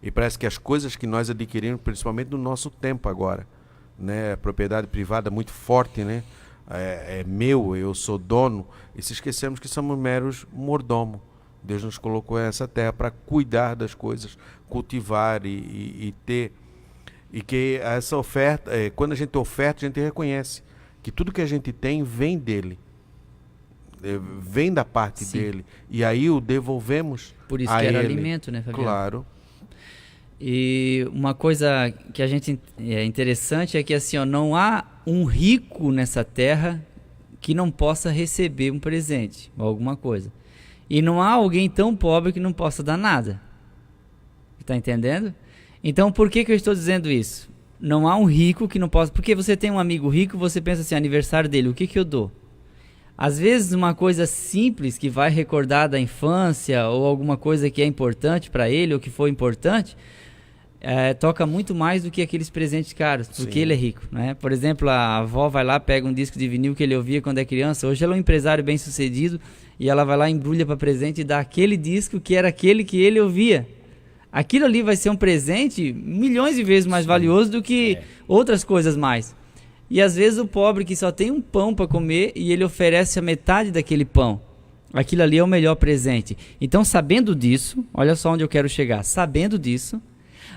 E parece que as coisas que nós adquirimos, principalmente no nosso tempo agora, né? A propriedade privada muito forte, né? É meu, eu sou dono, e se esquecemos que somos meros mordomos. Deus nos colocou nessa terra para cuidar das coisas, cultivar e ter. E que essa oferta, quando a gente oferta, a gente reconhece que tudo que a gente tem vem dele, vem da parte dele, e aí o devolvemos. Por isso a que era ele. alimento, né, Fabiano? Claro. E uma coisa que a gente é interessante é que assim, ó, não há um rico nessa terra que não possa receber um presente ou alguma coisa. E não há alguém tão pobre que não possa dar nada. Está entendendo? Então, por que eu estou dizendo isso? Não há um rico que não possa... Porque você tem um amigo rico, você pensa assim, aniversário dele, o que eu dou? Às vezes, uma coisa simples que vai recordar da infância ou alguma coisa que é importante para ele ou que foi importante... toca muito mais do que aqueles presentes caros, porque ele é rico, né? Por exemplo, a avó vai lá, pega um disco de vinil que ele ouvia quando é criança, hoje ela é um empresário bem sucedido, e ela vai lá, embrulha para presente e dá aquele disco que era aquele que ele ouvia. Aquilo ali vai ser um presente milhões de vezes mais valioso do que outras coisas mais. E às vezes o pobre que só tem um pão para comer e ele oferece a metade daquele pão. Aquilo ali é o melhor presente. Então, sabendo disso, olha só onde eu quero chegar, sabendo disso,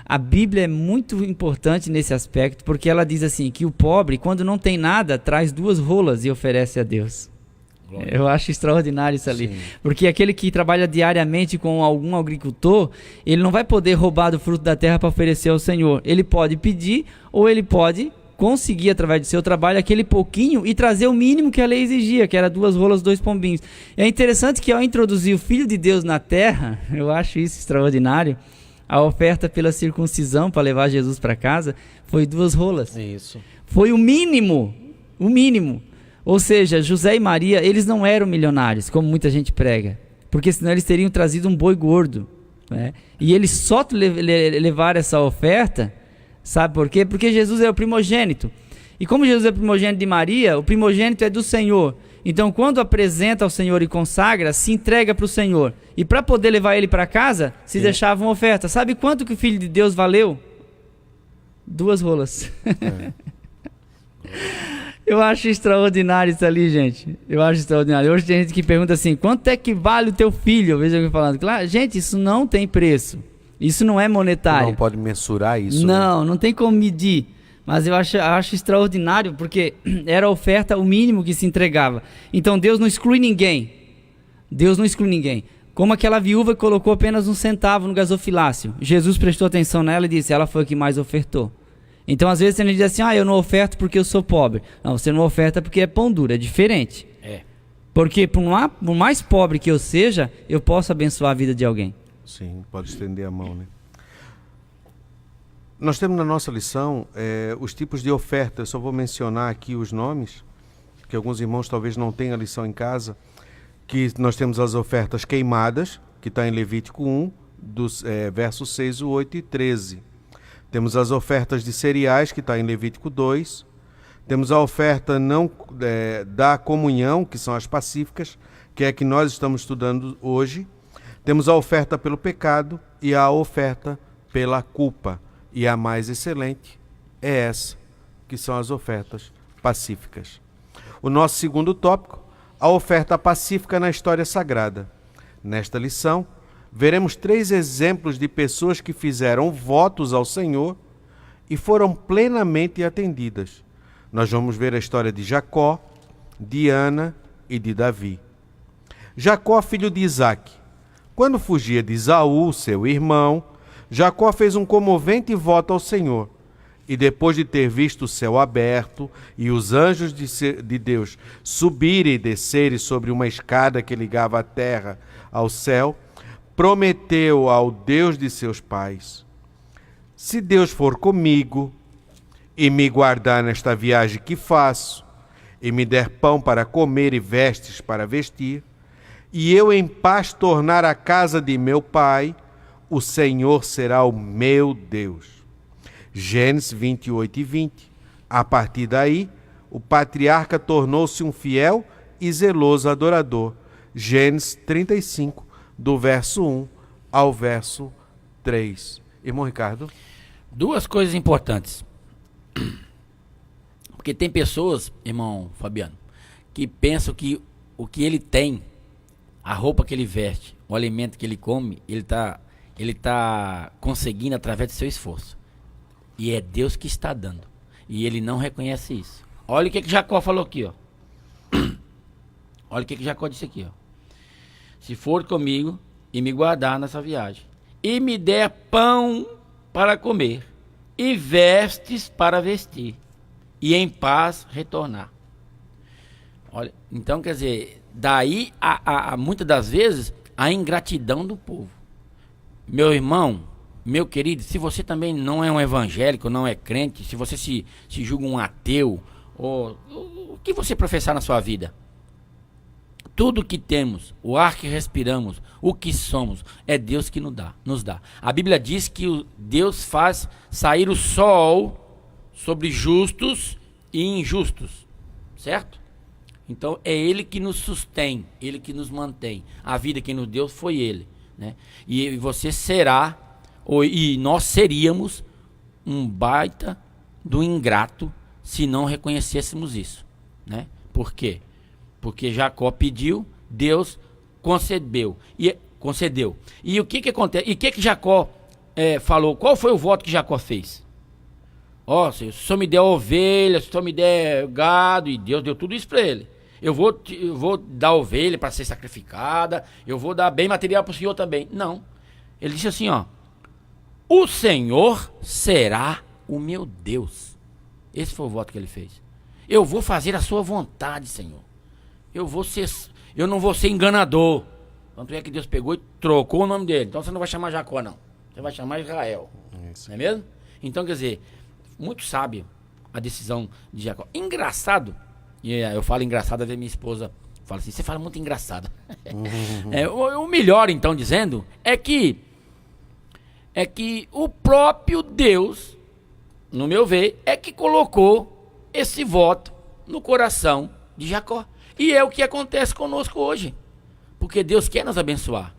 a Bíblia é muito importante nesse aspecto, porque ela diz assim, que o pobre, quando não tem nada, traz 2 rolas e oferece a Deus. Glória. Eu acho extraordinário isso ali. Sim. Porque aquele que trabalha diariamente com algum agricultor, ele não vai poder roubar do fruto da terra para oferecer ao Senhor. Ele pode pedir, ou ele pode conseguir, através do seu trabalho, aquele pouquinho e trazer o mínimo que a lei exigia, que era 2 rolas, 2 pombinhos. É interessante que ao introduzir o Filho de Deus na terra, eu acho isso extraordinário, a oferta pela circuncisão para levar Jesus para casa foi 2 rolas. Isso. Foi o mínimo, o mínimo. Ou seja, José e Maria, eles não eram milionários, como muita gente prega, porque senão eles teriam trazido um boi gordo, né? E eles só levaram essa oferta, sabe por quê? Porque Jesus é o primogênito. E como Jesus é o primogênito de Maria, o primogênito é do Senhor. Então, quando apresenta ao Senhor e consagra, se entrega para o Senhor. E para poder levar ele para casa, se deixava uma oferta. Sabe quanto que o Filho de Deus valeu? 2 rolas. Eu acho extraordinário isso ali, gente. Eu acho extraordinário. Hoje tem gente que pergunta assim, quanto é que vale o teu filho? Eu vejo alguém falando, claro, gente, isso não tem preço. Isso não é monetário. Não pode mensurar isso. Não, né? Não tem como medir. Mas eu acho extraordinário, porque era a oferta, o mínimo que se entregava. Então Deus não exclui ninguém. Deus não exclui ninguém. Como aquela viúva que colocou apenas 1 centavo no gasofilácio. Jesus prestou atenção nela e disse, ela foi a que mais ofertou. Então, às vezes, a gente diz assim, eu não oferto porque eu sou pobre. Não, você não oferta porque é pão duro, é diferente. Porque por mais pobre que eu seja, eu posso abençoar a vida de alguém. Sim, pode estender a mão, né? Nós temos na nossa lição os tipos de oferta. Eu só vou mencionar aqui os nomes, que alguns irmãos talvez não tenham a lição em casa, que nós temos as ofertas queimadas, que está em Levítico 1, versos 6, 8 e 13. Temos as ofertas de cereais, que está em Levítico 2. Temos a oferta da comunhão, que são as pacíficas, que é a que nós estamos estudando hoje. Temos a oferta pelo pecado e a oferta pela culpa. E a mais excelente é essa, que são as ofertas pacíficas. O nosso segundo tópico, a oferta pacífica na história sagrada. Nesta lição, veremos 3 exemplos de pessoas que fizeram votos ao Senhor e foram plenamente atendidas. Nós vamos ver a história de Jacó, de Ana e de Davi. Jacó, filho de Isaque. Quando fugia de Esaú, seu irmão, Jacó fez um comovente voto ao Senhor. E depois de ter visto o céu aberto e os anjos de Deus subirem e descerem sobre uma escada que ligava a terra ao céu, prometeu ao Deus de seus pais: se Deus for comigo e me guardar nesta viagem que faço, e me der pão para comer e vestes para vestir, e eu em paz tornar a casa de meu pai, o Senhor será o meu Deus. Gênesis 28 e 20. A partir daí, o patriarca tornou-se um fiel e zeloso adorador. Gênesis 35, do verso 1 ao verso 3. Irmão Ricardo? 2 coisas importantes. Porque tem pessoas, irmão Fabiano, que pensam que o que ele tem, a roupa que ele veste, o alimento que ele come, ele tá conseguindo através do seu esforço. E é Deus que está dando. E ele não reconhece isso. Olha o que Jacó falou aqui, ó. Olha o que Jacó disse aqui, ó. Se for comigo e me guardar nessa viagem, e me der pão para comer, e vestes para vestir, e em paz retornar. Olha, então quer dizer, daí muitas das vezes a ingratidão do povo. Meu irmão, meu querido, se você também não é um evangélico, não é crente, se você se julga um ateu, ou o que você professar na sua vida, tudo que temos, o ar que respiramos, o que somos, é Deus que nos dá. A Bíblia diz que Deus faz sair o sol sobre justos e injustos, certo? Então é Ele que nos sustém, Ele que nos mantém. A vida que nos deu foi Ele, né? E você será, e nós seríamos um baita do ingrato se não reconhecêssemos isso, né? Por quê? Porque Jacó pediu, Deus concedeu. E o que acontece? E o que Jacó falou? Qual foi o voto que Jacó fez? Ó, se o Senhor me der ovelha, se o Senhor me der gado, e Deus deu tudo isso para ele. Eu vou dar ovelha para ser sacrificada, eu vou dar bem material para o Senhor também. Não. Ele disse assim, ó: o Senhor será o meu Deus. Esse foi o voto que ele fez. Eu vou fazer a sua vontade, Senhor. Eu não vou ser enganador. Tanto é que Deus pegou e trocou o nome dele. Então você não vai chamar Jacó, não. Você vai chamar Israel. Isso. Não é mesmo? Então, quer dizer, muito sábio a decisão de Jacó. Engraçado, e eu falo engraçado, a ver minha esposa fala assim: você fala muito engraçado. O melhor, então, dizendo, é que o próprio Deus, no meu ver, é que colocou esse voto no coração de Jacó. E é o que acontece conosco hoje. Porque Deus quer nos abençoar.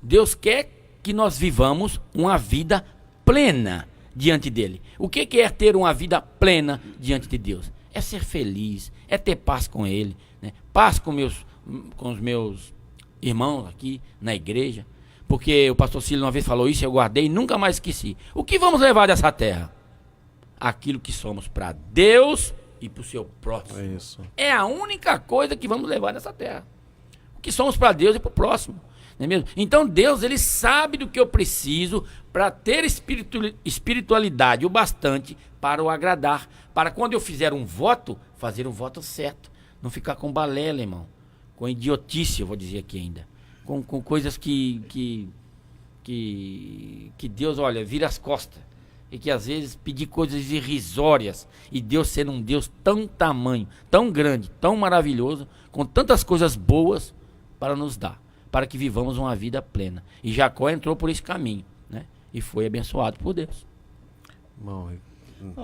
Deus quer que nós vivamos uma vida plena diante dele. O que é ter uma vida plena diante de Deus? É ser feliz, é ter paz com ele, né? Paz com os meus irmãos aqui na igreja. Porque o pastor Cílio uma vez falou isso, eu guardei e nunca mais esqueci. O que vamos levar dessa terra? Aquilo que somos para Deus e para o seu próximo. É a única coisa que vamos levar nessa terra. O que somos para Deus e para o próximo. Não é mesmo? Então Deus, ele sabe do que eu preciso para ter espiritualidade o bastante para o agradar. Para quando eu fizer um voto, fazer um voto certo. Não ficar com balela, irmão. Com idiotice, eu vou dizer aqui ainda. Com coisas que Deus, olha, vira as costas. E que às vezes pedir coisas irrisórias. E Deus sendo um Deus tão tamanho, tão grande, tão maravilhoso, com tantas coisas boas para nos dar. Para que vivamos uma vida plena. E Jacó entrou por esse caminho, né? E foi abençoado por Deus. Bom,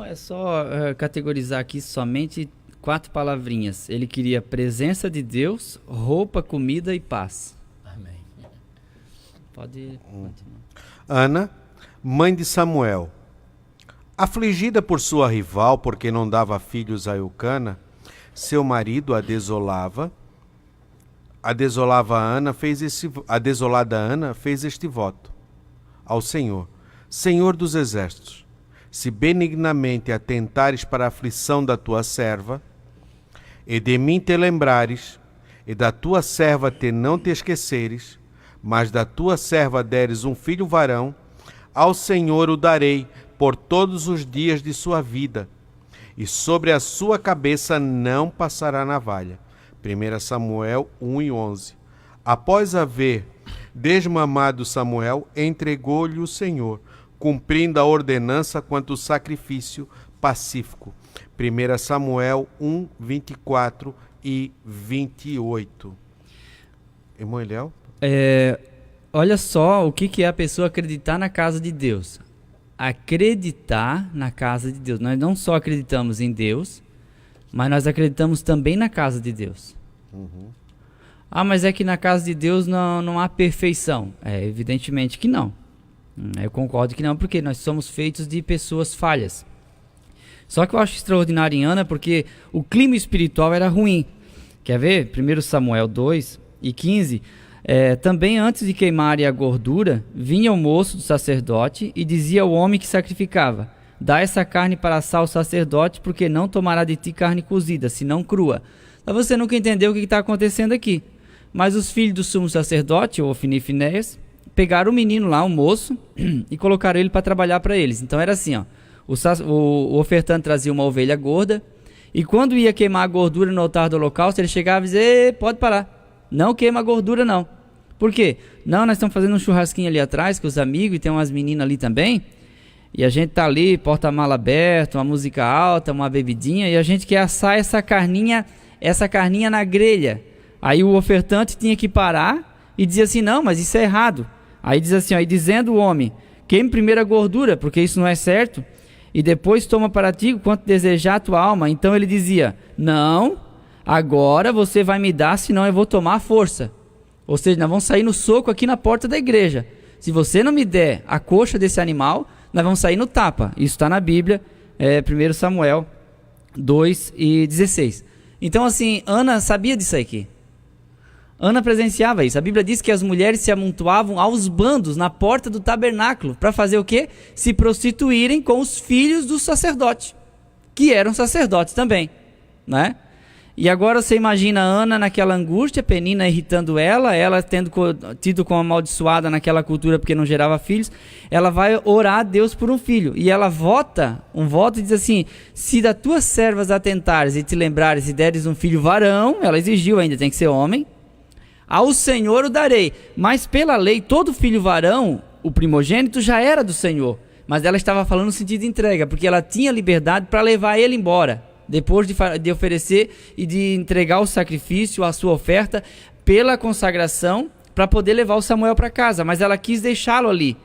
É só categorizar aqui somente 4 palavrinhas. Ele queria presença de Deus, roupa, comida e paz. Amém. Pode continuar. Ana, mãe de Samuel. Afligida por sua rival, porque não dava filhos a Eucana, seu marido a desolava. A desolada Ana fez este voto ao Senhor: Senhor dos exércitos, se benignamente atentares para a aflição da tua serva, e de mim te lembrares, e da tua serva não te esqueceres, mas da tua serva deres um filho varão, ao Senhor o darei por todos os dias de sua vida, e sobre a sua cabeça não passará navalha. 1 Samuel 1:11. Após haver desmamado Samuel, entregou-lhe o Senhor, cumprindo a ordenança quanto ao sacrifício pacífico. 1 Samuel 1:24 e 28. Irmão Eliel? Olha só o que é a pessoa acreditar na casa de Deus. Acreditar na casa de Deus. Nós não só acreditamos em Deus, mas nós acreditamos também na casa de Deus. Mas é que na casa de Deus não há perfeição. Evidentemente que não. Eu concordo que não, porque nós somos feitos de pessoas falhas. Só que eu acho extraordinário em Ana porque o clima espiritual era ruim. Quer ver? 1 Samuel 2:15. Também antes de queimarem a gordura, vinha o moço do sacerdote e dizia ao homem que sacrificava: dá essa carne para assar ao sacerdote, porque não tomará de ti carne cozida, senão crua. Mas você nunca entendeu o que está acontecendo aqui. Mas os filhos do sumo sacerdote, Ofni e Finéias, pegaram o menino lá, o moço, e colocaram ele para trabalhar para eles. Então era assim, ó, o ofertante trazia uma ovelha gorda, e quando ia queimar a gordura no altar do holocausto, ele chegava e dizia: pode parar. Não queima a gordura, não. Por quê? Não, nós estamos fazendo um churrasquinho ali atrás com os amigos e tem umas meninas ali também. E a gente tá ali, porta-mala aberto, uma música alta, uma bebidinha, e a gente quer assar essa carninha na grelha. Aí o ofertante tinha que parar e dizer assim: não, mas isso é errado. Aí diz assim, ó, e dizendo o homem: queime primeiro a gordura, porque isso não é certo, e depois toma para ti quanto desejar a tua alma. Então ele dizia: não, agora você vai me dar, senão eu vou tomar a força. Ou seja, nós vamos sair no soco aqui na porta da igreja. Se você não me der a coxa desse animal, nós vamos sair no tapa. Isso está na Bíblia, 1 Samuel 2:16. Então assim, Ana sabia disso aqui. Ana presenciava isso. A Bíblia diz que as mulheres se amontoavam aos bandos na porta do tabernáculo para fazer o quê? Se prostituírem com os filhos do sacerdote, que eram sacerdotes também, né? E agora você imagina a Ana naquela angústia, Penina irritando ela tendo tido como amaldiçoada naquela cultura porque não gerava filhos. Ela vai orar a Deus por um filho, e ela vota um voto e diz assim: se das tuas servas atentares e te lembrares e deres um filho varão, ela exigiu ainda, tem que ser homem, ao Senhor o darei. Mas pela lei, todo filho varão, o primogênito, já era do Senhor. Mas ela estava falando no sentido de entrega, porque ela tinha liberdade para levar ele embora, depois de oferecer e de entregar o sacrifício, a sua oferta, pela consagração, para poder levar o Samuel para casa. Mas ela quis deixá-lo ali.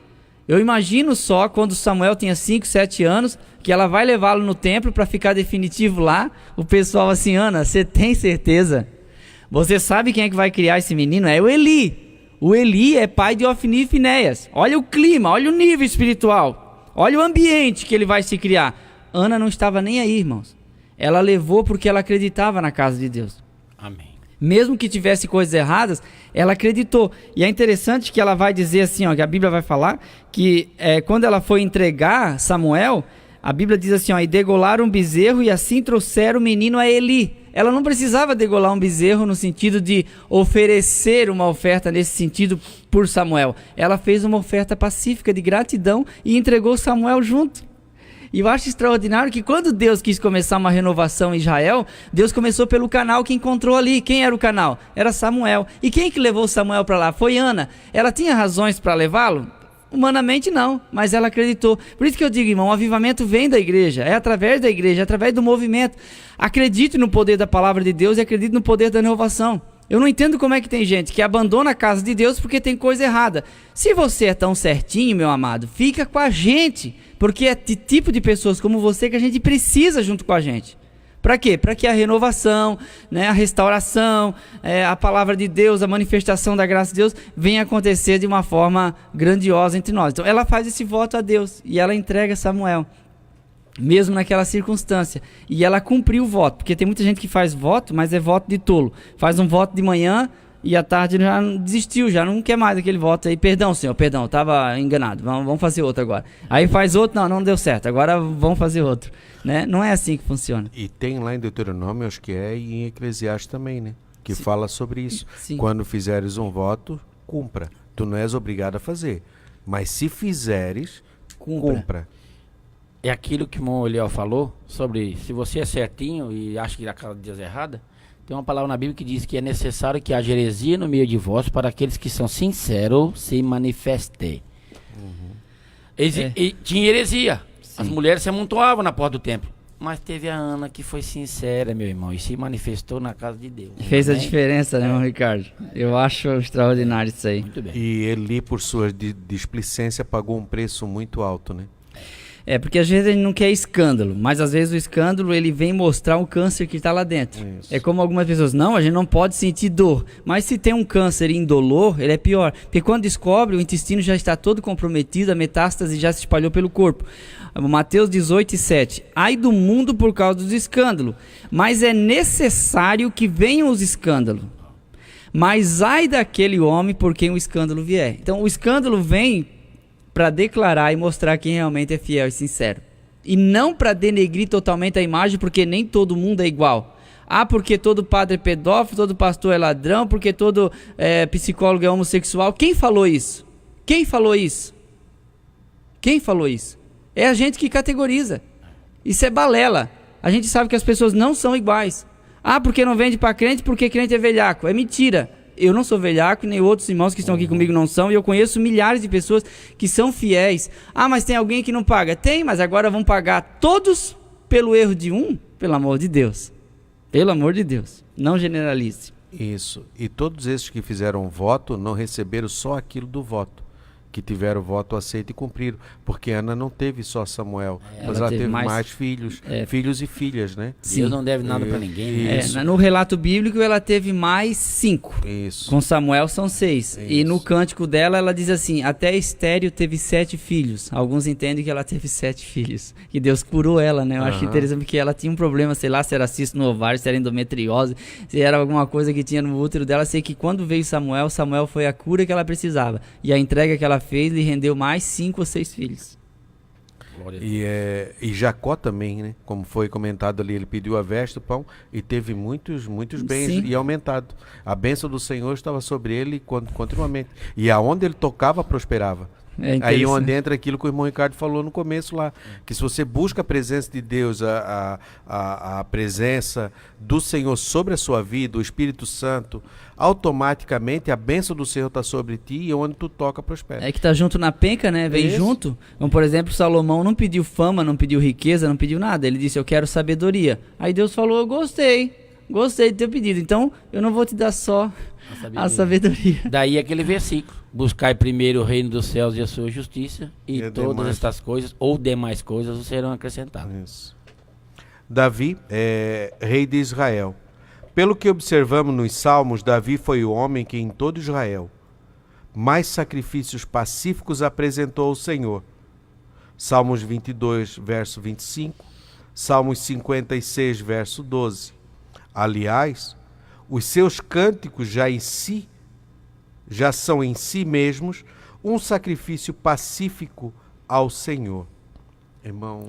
Eu imagino só, quando Samuel tinha 5, 7 anos, que ela vai levá-lo no templo para ficar definitivo lá. O pessoal assim: Ana, você tem certeza? Você sabe quem é que vai criar esse menino? É o Eli. O Eli é pai de Ofni e Finéias. Olha o clima, olha o nível espiritual. Olha o ambiente que ele vai se criar. Ana não estava nem aí, irmãos. Ela levou porque ela acreditava na casa de Deus. Amém. Mesmo que tivesse coisas erradas, ela acreditou. E é interessante que ela vai dizer assim, ó, que a Bíblia vai falar, que quando ela foi entregar Samuel, a Bíblia diz assim, ó, e degolaram um bezerro e assim trouxeram o menino a Eli. ela não precisava degolar um bezerro no sentido de oferecer uma oferta nesse sentido por Samuel. Ela fez uma oferta pacífica de gratidão e entregou Samuel junto. E eu acho extraordinário que quando Deus quis começar uma renovação em Israel, Deus começou pelo canal que encontrou ali. Quem era o canal? Era Samuel. E quem que levou Samuel para lá? Foi Ana. Ela tinha razões para levá-lo? Humanamente não, mas ela acreditou. Por isso que eu digo, irmão, o avivamento vem da igreja, é através da igreja, é através do movimento. Acredite no poder da palavra de Deus e acredite no poder da renovação. Eu não entendo como é que tem gente que abandona a casa de Deus porque tem coisa errada. Se você é tão certinho, meu amado, fica com a gente, porque é de tipo de pessoas como você que a gente precisa junto com a gente. Para quê? Para que a renovação, né, a restauração, a palavra de Deus, a manifestação da graça de Deus venha acontecer de uma forma grandiosa entre nós. Então ela faz esse voto a Deus e ela entrega Samuel, mesmo naquela circunstância. E ela cumpriu o voto, porque tem muita gente que faz voto, mas é voto de tolo. Faz um voto de manhã e à tarde já desistiu, já não quer mais aquele voto aí. Perdão, senhor, perdão, estava enganado, vamos fazer outro agora. Aí faz outro, não deu certo, agora vamos fazer outro. Né? Não é assim que funciona. E tem lá em Deuteronômio, acho que é, e em Eclesiastes também, né? Que Sim. Fala sobre isso. Sim. Quando fizeres um voto, cumpra. Tu não és obrigado a fazer. Mas se fizeres, cumpra. É aquilo que o irmão Eliel falou sobre se você é certinho e acha que a casa de Deus é errada. Tem uma palavra na Bíblia que diz que é necessário que haja heresia no meio de vós para aqueles que são sinceros se manifestem. E tinha heresia. Sim. As mulheres se amontoavam na porta do templo. Mas teve a Ana que foi sincera, meu irmão, e se manifestou na casa de Deus. Fez a diferença, né, irmão Ricardo? Eu acho extraordinário isso aí. Muito bem. E Eli, por sua displicência, pagou um preço muito alto, né? É, porque às vezes a gente não quer escândalo, mas às vezes o escândalo ele vem mostrar um câncer que está lá dentro. Isso. É como algumas pessoas, não, a gente não pode sentir dor, mas se tem um câncer indolor, ele é pior, porque quando descobre, o intestino já está todo comprometido, a metástase já se espalhou pelo corpo. Mateus 18:7, ai do mundo por causa dos escândalos, mas é necessário que venham os escândalos, mas ai daquele homem por quem o escândalo vier. Então o escândalo vem para declarar e mostrar quem realmente é fiel e sincero. E não para denegrir totalmente a imagem, porque nem todo mundo é igual. Ah, porque todo padre é pedófilo, todo pastor é ladrão, porque todo psicólogo é homossexual. Quem falou isso? Quem falou isso? Quem falou isso? É a gente que categoriza. Isso é balela. A gente sabe que as pessoas não são iguais. Ah, porque não vende para crente, porque crente é velhaco. É mentira. Eu não sou velhaco, nem outros irmãos que estão aqui comigo não são, e eu conheço milhares de pessoas que são fiéis. Ah, mas tem alguém que não paga? Tem, mas agora vão pagar todos pelo erro de um? Pelo amor de Deus. Pelo amor de Deus. Não generalize. Isso. E todos esses que fizeram voto não receberam só aquilo do voto, que tiveram o voto aceito e cumpriram, porque Ana não teve só Samuel, mas ela teve mais filhos, filhos e filhas, né? Sim. Deus não deve nada para ninguém. No relato bíblico ela teve mais 5. Isso. Com Samuel são 6. E no cântico dela ela diz assim, até estéril teve 7 filhos. Alguns entendem que ela teve 7 filhos. Que Deus curou ela, né? Eu acho interessante porque ela tinha um problema, sei lá, se era cisto no ovário, se era endometriose, se era alguma coisa que tinha no útero dela. Sei que quando veio Samuel foi a cura que ela precisava. E a entrega que ela fez lhe rendeu mais 5 ou 6 filhos. E Jacó também, né? Como foi comentado ali, ele pediu a veste, o pão, e teve muitos bens. Sim. E aumentado. A bênção do Senhor estava sobre ele continuamente. E aonde ele tocava, prosperava. Aí onde entra aquilo que o irmão Ricardo falou no começo lá, que se você busca a presença de Deus, a presença do Senhor sobre a sua vida, o Espírito Santo, automaticamente a bênção do Senhor está sobre ti e onde tu toca, prospera. É que tá junto na penca, né? Vem junto. Como, por exemplo, Salomão não pediu fama, não pediu riqueza, não pediu nada. Ele disse, eu quero sabedoria. Aí Deus falou, eu gostei do teu pedido. Então, eu não vou te dar só a sabedoria. Daí aquele versículo, buscai primeiro o reino dos céus e a sua justiça, e todas estas coisas, ou demais coisas, serão acrescentadas. Isso. Davi é rei de Israel. Pelo que observamos nos Salmos, Davi foi o homem que em todo Israel mais sacrifícios pacíficos apresentou ao Senhor. Salmos 22, verso 25, Salmos 56, verso 12. Aliás, os seus cânticos já são em si mesmos um sacrifício pacífico ao Senhor. Irmão...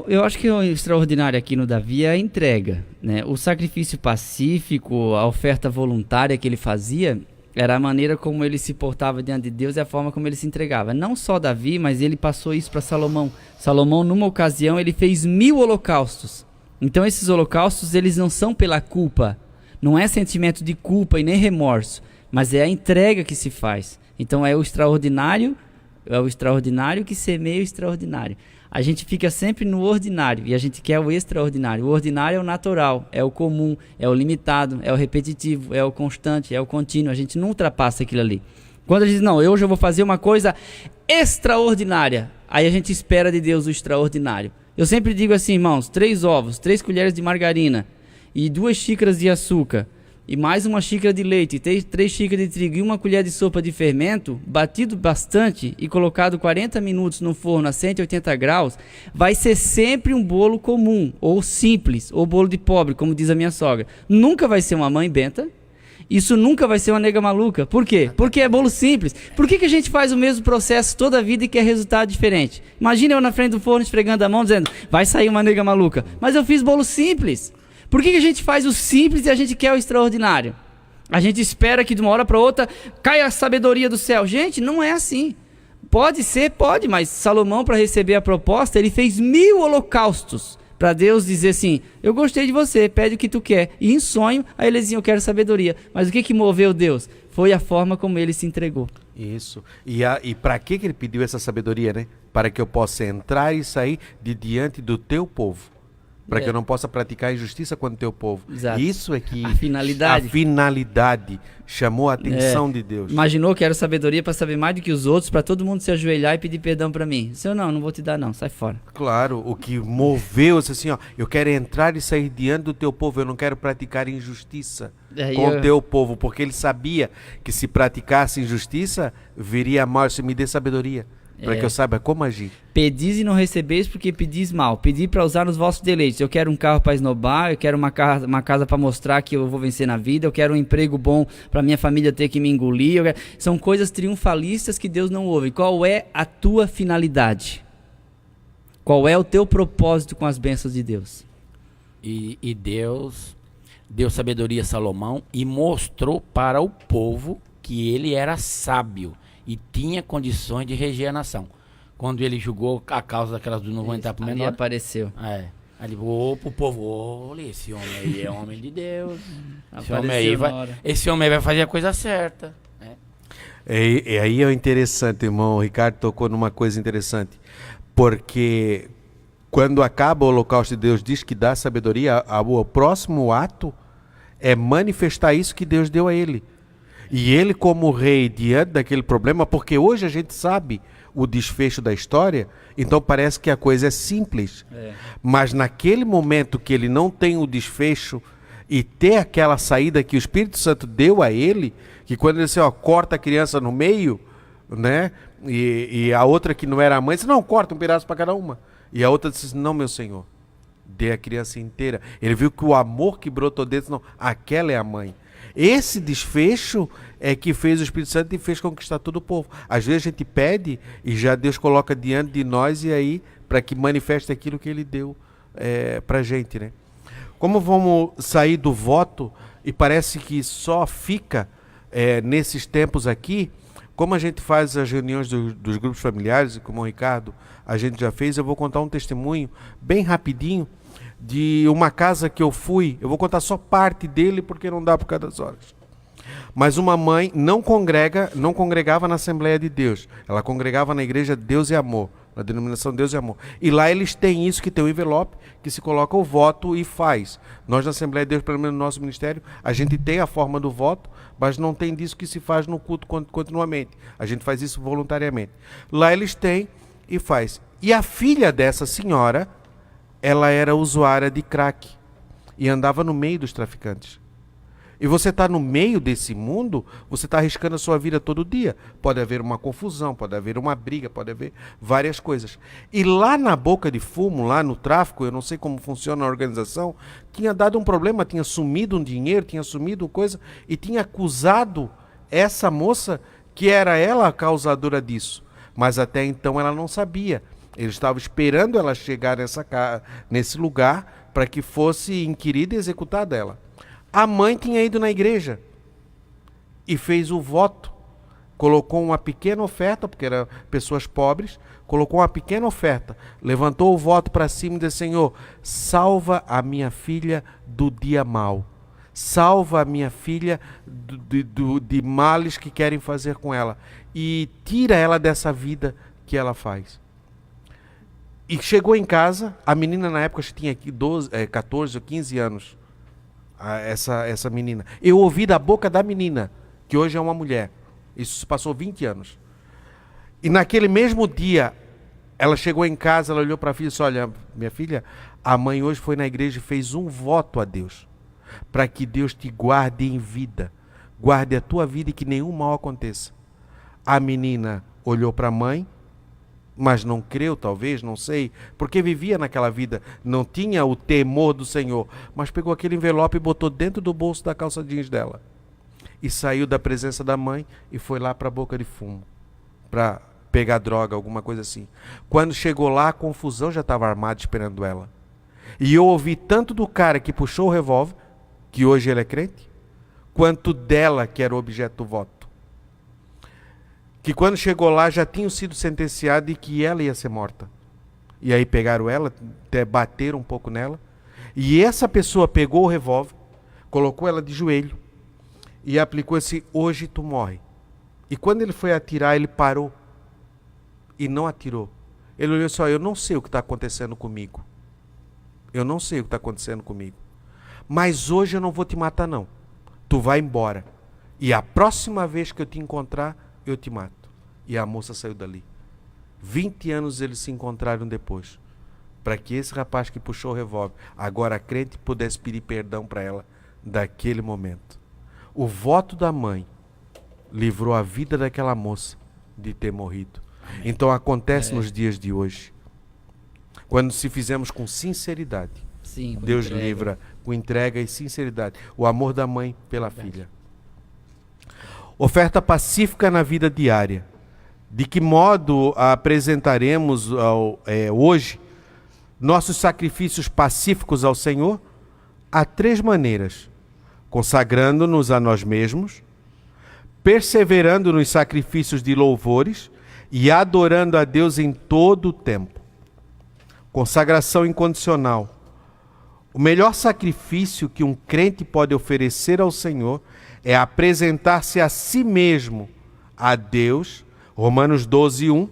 Eu acho que o extraordinário aqui no Davi é a entrega, né? O sacrifício pacífico, a oferta voluntária que ele fazia, era a maneira como ele se portava diante de Deus e a forma como ele se entregava. Não só Davi, mas ele passou isso para Salomão. Salomão, numa ocasião, ele fez 1000 holocaustos. Então esses holocaustos, eles não são pela culpa. Não é sentimento de culpa e nem remorso, mas é a entrega que se faz. Então é o extraordinário que semeia o extraordinário. A gente fica sempre no ordinário e a gente quer o extraordinário. O ordinário é o natural, é o comum, é o limitado, é o repetitivo, é o constante, é o contínuo. A gente não ultrapassa aquilo ali. Quando a gente diz, não, hoje eu vou fazer uma coisa extraordinária, aí a gente espera de Deus o extraordinário. Eu sempre digo assim, irmãos, 3 ovos, 3 colheres de margarina e 2 xícaras de açúcar e mais 1 xícara de leite, 3 xícaras de trigo e 1 colher de sopa de fermento, batido bastante e colocado 40 minutos no forno a 180 graus, vai ser sempre um bolo comum, ou simples, ou bolo de pobre, como diz a minha sogra. Nunca vai ser uma mãe benta, isso nunca vai ser uma nega maluca. Por quê? Porque é bolo simples. Por que a gente faz o mesmo processo toda a vida e quer resultado diferente? Imagina eu na frente do forno esfregando a mão dizendo, vai sair uma nega maluca. Mas eu fiz bolo simples. Por que a gente faz o simples e a gente quer o extraordinário? A gente espera que de uma hora para outra caia a sabedoria do céu. Gente, não é assim. Pode ser, pode, mas Salomão, para receber a proposta, ele fez 1000 holocaustos para Deus dizer assim, eu gostei de você, pede o que tu quer. E em sonho, aí ele dizia, eu quero sabedoria. Mas o que moveu Deus? Foi a forma como ele se entregou. Isso. E para que ele pediu essa sabedoria, né? Para que eu possa entrar e sair de diante do teu povo. Para que eu não possa praticar injustiça contra o teu povo. Exato. Isso é que a finalidade chamou a atenção de Deus. Imaginou que era sabedoria para saber mais do que os outros, para todo mundo se ajoelhar e pedir perdão para mim. Se eu não vou te dar não, sai fora. Claro, o que moveu assim, ó, eu quero entrar e sair diante do teu povo, eu não quero praticar injustiça com o teu povo, porque ele sabia que se praticasse injustiça, viria mal. Se me dê sabedoria. Para que eu saiba como agir. Pedis e não recebeis porque pedis mal. Pedi para usar nos vossos deleites. Eu quero um carro para esnobar, eu quero uma casa para mostrar que eu vou vencer na vida, eu quero um emprego bom para minha família ter que me engolir. São coisas triunfalistas que Deus não ouve. Qual é a tua finalidade? Qual é o teu propósito com as bênçãos de Deus? E Deus deu sabedoria a Salomão e mostrou para o povo que ele era sábio e tinha condições de reger a nação. Quando ele julgou a causa daquelas do não vão entrar pro menor. Ali apareceu. Aí pro povo, olha, esse homem aí é homem de Deus. Esse homem aí vai fazer a coisa certa. E aí é interessante, irmão. O Ricardo tocou numa coisa interessante. Porque quando acaba o holocausto de Deus, diz que dá sabedoria, o próximo ato é manifestar isso que Deus deu a ele. E ele como rei diante daquele problema, porque hoje a gente sabe o desfecho da história, então parece que a coisa é simples. Mas naquele momento que ele não tem o desfecho e ter aquela saída que o Espírito Santo deu a ele, que quando ele disse, ó, corta a criança no meio, né? E a outra que não era a mãe disse, não, corta um pedaço para cada uma. E a outra disse, não, meu senhor, dê a criança inteira. Ele viu que o amor que brotou dentro, não, aquela é a mãe. Esse desfecho é que fez o Espírito Santo e fez conquistar todo o povo. Às vezes a gente pede e já Deus coloca diante de nós e aí para que manifeste aquilo que ele deu para a gente, né? Como vamos sair do voto e parece que só fica nesses tempos aqui, como a gente faz as reuniões dos grupos familiares, e como o Ricardo a gente já fez, eu vou contar um testemunho bem rapidinho de uma casa que eu fui. Eu vou contar só parte dele porque não dá por causa das horas. Mas uma mãe não congregava na Assembleia de Deus. Ela congregava na Igreja Deus e Amor, na denominação Deus e Amor. E lá eles têm isso, que tem um envelope, que se coloca o voto e faz. Nós na Assembleia de Deus, pelo menos no nosso ministério, a gente tem a forma do voto, mas não tem disso que se faz no culto continuamente. A gente faz isso voluntariamente. Lá eles têm e faz. E a filha dessa senhora, ela era usuária de crack e andava no meio dos traficantes. E você está no meio desse mundo, você está arriscando a sua vida todo dia. Pode haver uma confusão, pode haver uma briga, pode haver várias coisas. E lá na boca de fumo, lá no tráfico, eu não sei como funciona a organização, tinha dado um problema, tinha sumido um dinheiro, tinha sumido coisa, e tinha acusado essa moça que era ela a causadora disso. Mas até então ela não sabia. Ele estava esperando ela chegar nesse lugar para que fosse inquirida e executada ela. A mãe tinha ido na igreja e fez o voto. Colocou uma pequena oferta, porque eram pessoas pobres, colocou uma pequena oferta, levantou o voto para cima e disse: Senhor, salva a minha filha do dia mau. Salva a minha filha de males que querem fazer com ela. E tira ela dessa vida que ela faz. E chegou em casa, a menina na época tinha 14 ou 15 anos. Essa menina. Eu ouvi da boca da menina, que hoje é uma mulher. Isso se passou 20 anos. E naquele mesmo dia, ela chegou em casa, ela olhou para a filha e disse: olha, minha filha, a mãe hoje foi na igreja e fez um voto a Deus, para que Deus te guarde em vida, guarde a tua vida e que nenhum mal aconteça. A menina olhou para a mãe, mas não creu, talvez, não sei, porque vivia naquela vida, não tinha o temor do Senhor, mas pegou aquele envelope e botou dentro do bolso da calça jeans dela. E saiu da presença da mãe e foi lá para a boca de fumo, para pegar droga, alguma coisa assim. Quando chegou lá, a confusão já estava armada esperando ela. E eu ouvi tanto do cara que puxou o revólver, que hoje ele é crente, quanto dela, que era o objeto do voto. Que quando chegou lá já tinham sido sentenciados e que ela ia ser morta. E aí pegaram ela, até bateram um pouco nela. E essa pessoa pegou o revólver, colocou ela de joelho e aplicou esse: hoje tu morre. E quando ele foi atirar, ele parou e não atirou. Ele olhou só: eu não sei o que está acontecendo comigo. Eu não sei o que está acontecendo comigo. Mas hoje eu não vou te matar não. Tu vai embora. E a próxima vez que eu te encontrar, eu te mato. E a moça saiu dali. 20 anos eles se encontraram depois. Para que esse rapaz que puxou o revólver, agora crente, pudesse pedir perdão para ela daquele momento. O voto da mãe livrou a vida daquela moça de ter morrido. Amém. Então acontece nos dias de hoje. Quando se fizermos com sinceridade, Sim, Deus entrega. livra com entrega e sinceridade. O amor da mãe pela filha. Oferta pacífica na vida diária. De que modo apresentaremos hoje nossos sacrifícios pacíficos ao Senhor? Há 3 maneiras: consagrando-nos a nós mesmos, perseverando nos sacrifícios de louvores e adorando a Deus em todo o tempo. Consagração incondicional. O melhor sacrifício que um crente pode oferecer ao Senhor é apresentar-se a si mesmo a Deus. Romanos 12:1.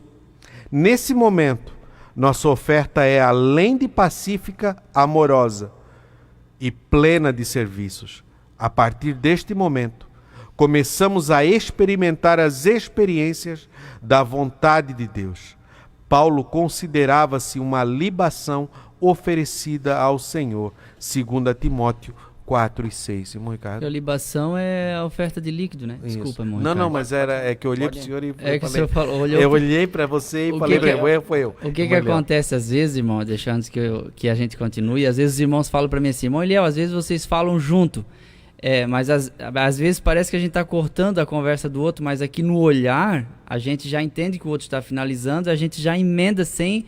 Nesse momento, nossa oferta é, além de pacífica, amorosa e plena de serviços. A partir deste momento, começamos a experimentar as experiências da vontade de Deus. Paulo considerava-se uma libação oferecida ao Senhor, 2 Timóteo 4:6. Irmão Ricardo? A libação é a oferta de líquido, né? Isso. Desculpa, irmão. Não, Ricardo. mas é que eu olhei para o senhor e É que falei, o senhor falou, olhou. eu olhei para você e falei, foi eu. O que acontece às vezes, irmão, deixando antes que a gente continue, às vezes os irmãos falam para mim assim: irmão Eliel, às vezes vocês falam junto, mas às vezes parece que a gente está cortando a conversa do outro, mas aqui no olhar, a gente já entende que o outro está finalizando, a gente já emenda sem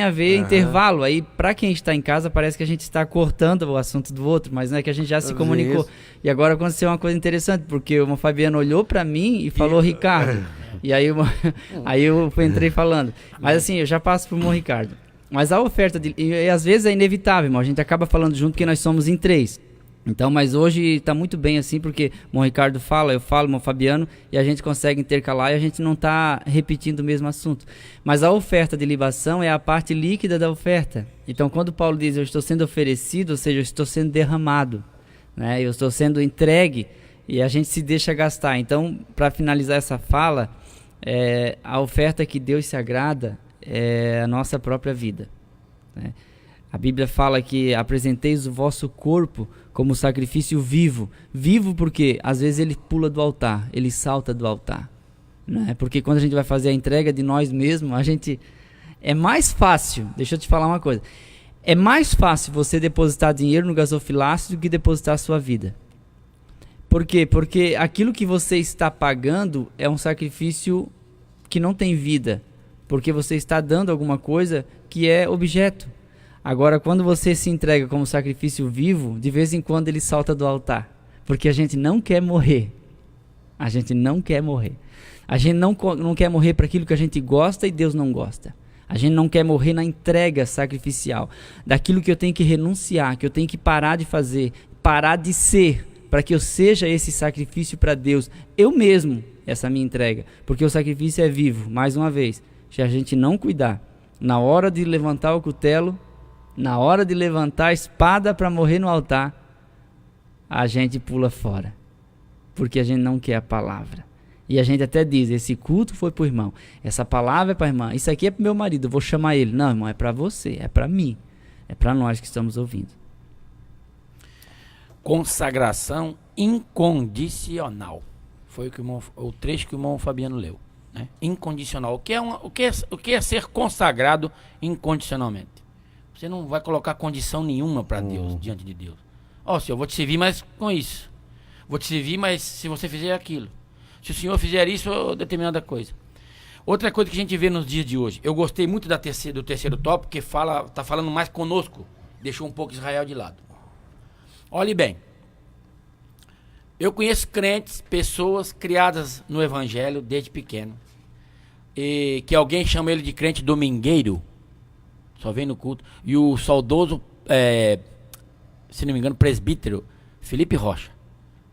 haver intervalo. Aí, para quem está em casa, parece que a gente está cortando o assunto do outro, mas não é que a gente já se comunicou. Isso. E agora aconteceu uma coisa interessante, porque uma Fabiana olhou para mim e falou Ricardo. E aí eu entrei falando. Mas assim, eu já passo pro irmão Ricardo. Mas a oferta, e às vezes é inevitável, irmão, a gente acaba falando junto porque nós somos em 3. Então, mas hoje está muito bem assim, porque o irmão Ricardo fala, eu falo, o irmão Fabiano, e a gente consegue intercalar e a gente não está repetindo o mesmo assunto. Mas a oferta de libação é a parte líquida da oferta. Então, quando Paulo diz eu estou sendo oferecido, ou seja, eu estou sendo derramado, né? Eu estou sendo entregue e a gente se deixa gastar. Então, para finalizar essa fala, a oferta que Deus se agrada é a nossa própria vida, né? A Bíblia fala que apresenteis o vosso corpo como sacrifício vivo. Vivo porque às vezes ele pula do altar, ele salta do altar, né? Porque quando a gente vai fazer a entrega de nós mesmos, é mais fácil, deixa eu te falar uma coisa, é mais fácil você depositar dinheiro no gasofilácio do que depositar a sua vida. Por quê? Porque aquilo que você está pagando é um sacrifício que não tem vida. porque você está dando alguma coisa que é objeto. Agora, quando você se entrega como sacrifício vivo, de vez em quando ele salta do altar, porque a gente não quer morrer. A gente não quer morrer. A gente não quer morrer para aquilo que a gente gosta e Deus não gosta. A gente não quer morrer na entrega sacrificial, daquilo que eu tenho que renunciar, que eu tenho que parar de fazer, parar de ser, para que eu seja esse sacrifício para Deus. Eu mesmo, essa minha entrega, porque o sacrifício é vivo. Mais uma vez, se a gente não cuidar, na hora de levantar o cutelo, na hora de levantar a espada para morrer no altar, a gente pula fora, porque a gente não quer a palavra. E a gente até diz, esse culto foi para o irmão, essa palavra é para a irmã, isso aqui é para o meu marido, eu vou chamar ele. Não, irmão, é para você, é para mim, é para nós que estamos ouvindo. Consagração incondicional. Foi o trecho que o irmão Fabiano leu. Né? Incondicional. O que é ser consagrado incondicionalmente? Você não vai colocar condição nenhuma para Deus, diante de Deus. Ó, Senhor, eu vou te servir, mas com isso. Vou te servir, mas se você fizer aquilo. Se o Senhor fizer isso, ou determinada coisa. Outra coisa que a gente vê nos dias de hoje. Eu gostei muito do terceiro tópico, porque está falando mais conosco. Deixou um pouco Israel de lado. Olhe bem. Eu conheço crentes, pessoas criadas no evangelho desde pequeno. E que alguém chama ele de crente domingueiro. Só vem no culto. E o saudoso, se não me engano, presbítero Felipe Rocha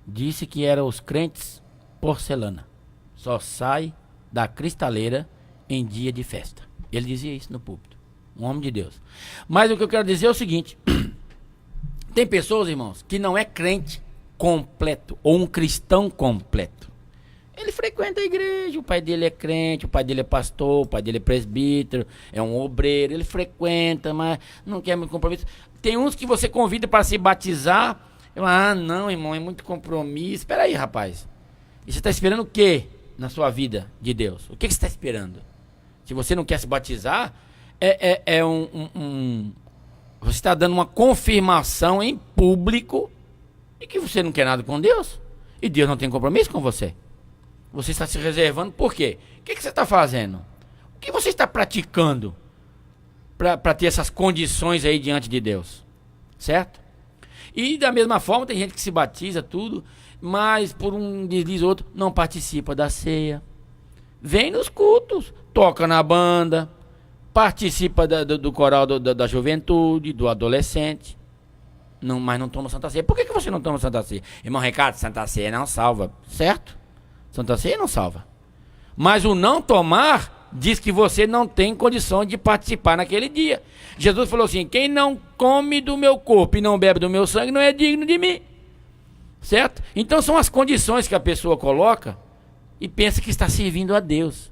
disse que eram os crentes porcelana. Só sai da cristaleira em dia de festa. Ele dizia isso no púlpito. Um homem de Deus. Mas o que eu quero dizer é o seguinte. Tem pessoas, irmãos, que não é crente completo ou um cristão completo. Ele frequenta a igreja, o pai dele é crente, o pai dele é pastor, o pai dele é presbítero, é um obreiro, ele frequenta, mas não quer muito compromisso. Tem uns que você convida para se batizar, não, irmão, é muito compromisso. Espera aí, rapaz. E você está esperando o quê na sua vida de Deus? O que você está esperando? Se você não quer se batizar, você está dando uma confirmação em público de que você não quer nada com Deus. E Deus não tem compromisso com você. Você está se reservando por quê? O que você está fazendo? O que você está praticando para ter essas condições aí diante de Deus? Certo? E da mesma forma tem gente que se batiza tudo, mas por um deslize ou outro não participa da ceia. Vem nos cultos, toca na banda, participa do coral da juventude, do adolescente. Não, mas não toma Santa Ceia. Por que você não toma Santa Ceia? Irmão Ricardo, Santa Ceia não salva, certo? Santa Ceia não salva. Mas o não tomar diz que você não tem condição de participar naquele dia. Jesus falou assim, quem não come do meu corpo e não bebe do meu sangue não é digno de mim. Certo? Então são as condições que a pessoa coloca e pensa que está servindo a Deus.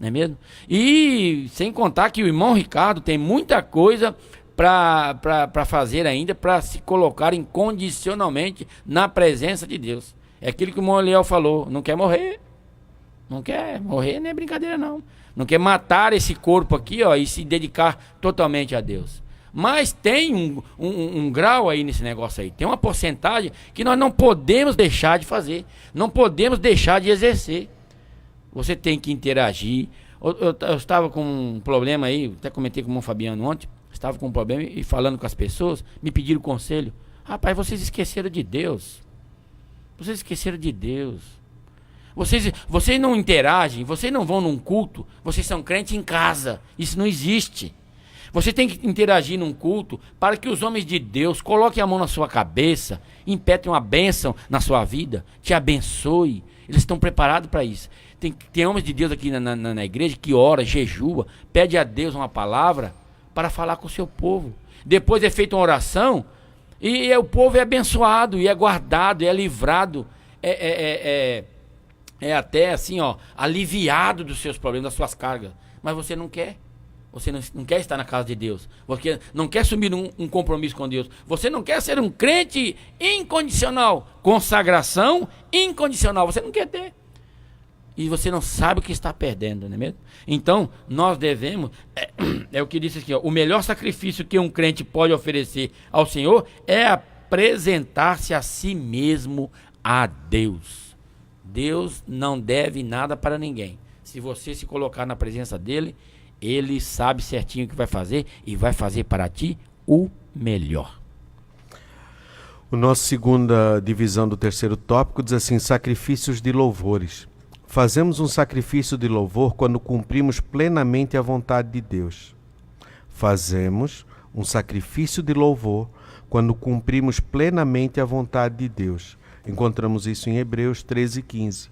Não é mesmo? E sem contar que o irmão Ricardo tem muita coisa para fazer ainda, para se colocar incondicionalmente na presença de Deus. É aquilo que o irmão Eliel falou, não quer morrer. Não quer morrer, não é brincadeira não. Não quer matar esse corpo aqui, ó, e se dedicar totalmente a Deus. Mas tem um grau aí nesse negócio aí. Tem uma porcentagem que nós não podemos deixar de fazer. Não podemos deixar de exercer. Você tem que interagir. Eu estava com um problema aí, até comentei com o irmão Fabiano ontem. Estava com um problema e falando com as pessoas, me pediram conselho. Rapaz, vocês esqueceram de Deus. Vocês esqueceram de Deus. Vocês não interagem, vocês não vão num culto, vocês são crentes em casa. Isso não existe. Você tem que interagir num culto para que os homens de Deus coloquem a mão na sua cabeça, impetrem uma bênção na sua vida, te abençoe. Eles estão preparados para isso. Tem homens de Deus aqui na igreja que ora, jejua, pede a Deus uma palavra para falar com o seu povo. Depois é feita uma oração e o povo é abençoado, e é guardado, é livrado, é até assim, ó, aliviado dos seus problemas, das suas cargas. Mas você não quer. Você não quer estar na casa de Deus. Você não quer assumir um compromisso com Deus. Você não quer ser um crente incondicional. Consagração incondicional. Você não quer ter. E você não sabe o que está perdendo, não é mesmo? Então, nós devemos... É o que disse aqui, ó, o melhor sacrifício que um crente pode oferecer ao Senhor é apresentar-se a si mesmo a Deus. Deus não deve nada para ninguém. Se você se colocar na presença dele, Ele sabe certinho o que vai fazer e vai fazer para ti o melhor. O nosso segunda divisão do terceiro tópico diz assim: sacrifícios de louvores. Fazemos um sacrifício de louvor quando cumprimos plenamente a vontade de Deus. Fazemos um sacrifício de louvor quando cumprimos plenamente a vontade de Deus. Encontramos isso em Hebreus 13:15.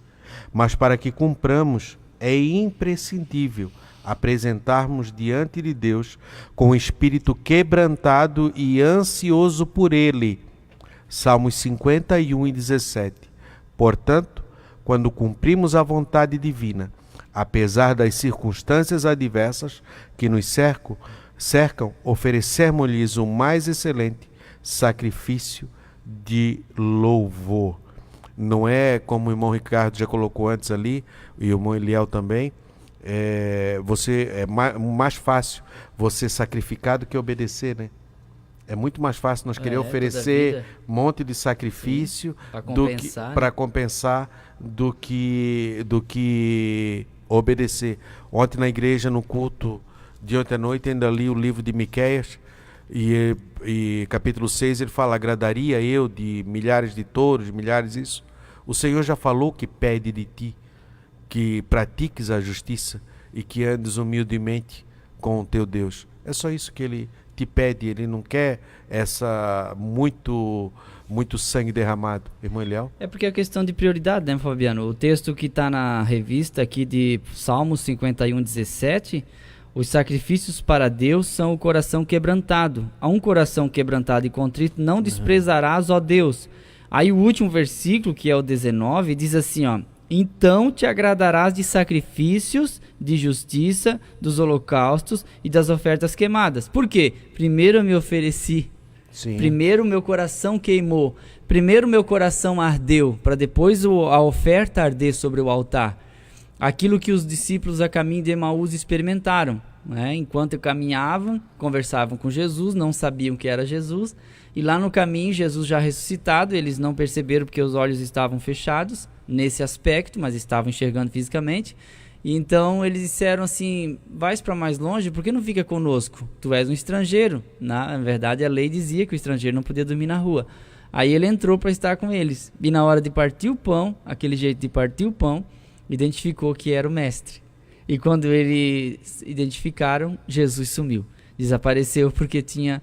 Mas para que cumpramos, é imprescindível apresentarmos diante de Deus com o espírito quebrantado e ansioso por Ele. Salmos 51:17. Portanto, quando cumprimos a vontade divina, apesar das circunstâncias adversas que nos cercam, oferecemos-lhes o mais excelente sacrifício de louvor. Não é como o irmão Ricardo já colocou antes ali, e o irmão Eliel também, é mais fácil você sacrificar do que obedecer, né? É muito mais fácil nós querer oferecer um monte de sacrifício para compensar do que obedecer. Ontem na igreja, no culto de ontem à noite, ainda li o livro de Miqueias, e capítulo 6 ele fala: agradaria eu de milhares de touros, milhares isso. O Senhor já falou que pede de ti que pratiques a justiça e que andes humildemente com o teu Deus. É só isso que ele te pede. Ele não quer muito sangue derramado. Irmão Eliel? É porque é questão de prioridade, né, Fabiano? O texto que está na revista aqui de Salmos 51:17, os sacrifícios para Deus são o coração quebrantado. A um coração quebrantado e contrito não desprezarás, ó Deus. Aí o último versículo, que é o 19, diz assim, ó: então te agradarás de sacrifícios, de justiça, dos holocaustos e das ofertas queimadas. Por quê? Primeiro eu me ofereci. Sim. Primeiro o meu coração queimou. Primeiro o meu coração ardeu, para depois a oferta arder sobre o altar. Aquilo que os discípulos a caminho de Emaús experimentaram, né? Enquanto caminhavam, conversavam com Jesus, não sabiam que era Jesus. E lá no caminho, Jesus já ressuscitado, eles não perceberam porque os olhos estavam fechados nesse aspecto, mas estavam enxergando fisicamente. E então eles disseram assim: vais para mais longe, por que não fica conosco? Tu és um estrangeiro. Na verdade, a lei dizia que o estrangeiro não podia dormir na rua. Aí ele entrou para estar com eles. E na hora de partir o pão, aquele jeito de partir o pão, identificou que era o mestre. E quando eles identificaram, Jesus sumiu. Desapareceu porque tinha,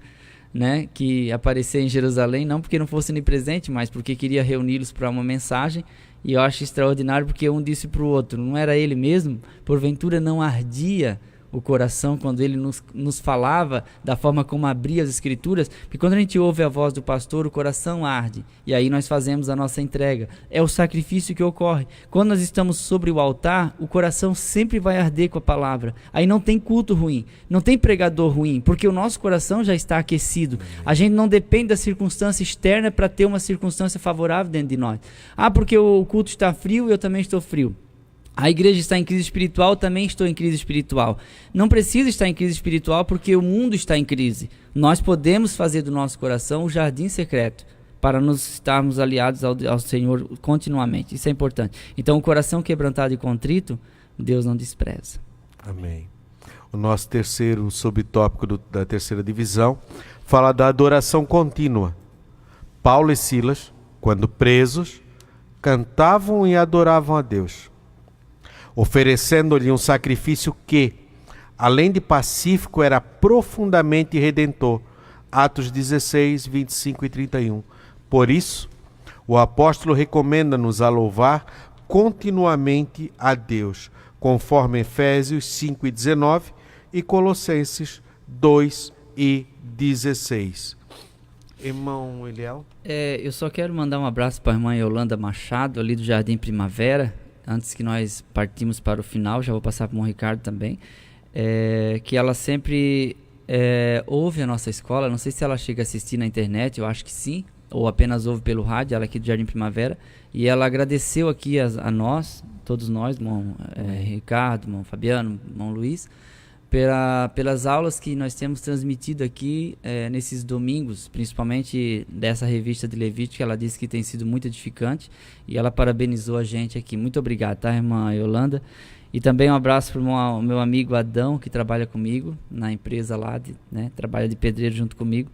né, que aparecer em Jerusalém, não porque não fosse onipresente, mas porque queria reuni-los para uma mensagem. E eu acho extraordinário porque um disse para o outro: não era ele mesmo? Porventura não ardia o coração quando ele nos falava da forma como abria as escrituras? Porque quando a gente ouve a voz do pastor, o coração arde. E aí nós fazemos a nossa entrega. É o sacrifício que ocorre. Quando nós estamos sobre o altar, o coração sempre vai arder com a palavra. Aí não tem culto ruim, não tem pregador ruim, porque o nosso coração já está aquecido. A gente não depende da circunstância externa para ter uma circunstância favorável dentro de nós. Ah, porque o culto está frio e eu também estou frio. A igreja está em crise espiritual, também estou em crise espiritual. Não precisa estar em crise espiritual porque o mundo está em crise. Nós podemos fazer do nosso coração o jardim secreto para nos estarmos aliados ao Senhor continuamente. Isso é importante. Então, o coração quebrantado e contrito, Deus não despreza. Amém. O nosso terceiro subtópico da terceira divisão fala da adoração contínua. Paulo e Silas, quando presos, cantavam e adoravam a Deus, oferecendo-lhe um sacrifício que, além de pacífico, era profundamente redentor. Atos 16, 25 e 31. Por isso, o apóstolo recomenda-nos a louvar continuamente a Deus, conforme Efésios 5 e 19 e Colossenses 2 e 16. Irmão Eliel? Eu só quero mandar um abraço para a irmã Yolanda Machado, ali do Jardim Primavera. Antes que nós partimos para o final, já vou passar para o irmão Ricardo também, que ela sempre ouve a nossa escola. Não sei se ela chega a assistir na internet, eu acho que sim, ou apenas ouve pelo rádio, ela aqui do Jardim Primavera, e ela agradeceu aqui a nós, todos nós, irmão Ricardo, irmão Fabiano, irmão Luiz, pelas aulas que nós temos transmitido aqui nesses domingos, principalmente dessa revista de Levítico, que ela disse que tem sido muito edificante, e ela parabenizou a gente aqui. Muito obrigado, tá, irmã Yolanda? E também um abraço para o meu amigo Adão, que trabalha comigo na empresa lá, trabalha de pedreiro junto comigo.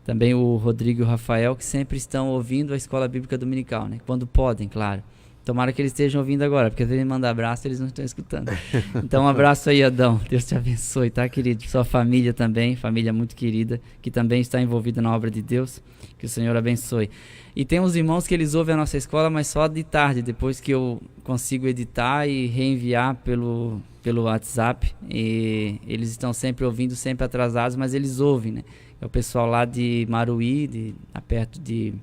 Também o Rodrigo e o Rafael, que sempre estão ouvindo a Escola Bíblica Dominical, né? Quando podem, claro. Tomara que eles estejam ouvindo agora, porque às vezes ele manda abraço e eles não estão escutando. Então um abraço aí, Adão. Deus te abençoe, tá, querido? Sua família também, família muito querida, que também está envolvida na obra de Deus. Que o Senhor abençoe. E tem uns irmãos que eles ouvem a nossa escola, mas só de tarde, depois que eu consigo editar e reenviar pelo WhatsApp. E eles estão sempre ouvindo, sempre atrasados, mas eles ouvem, né? É o pessoal lá de Maruí, perto de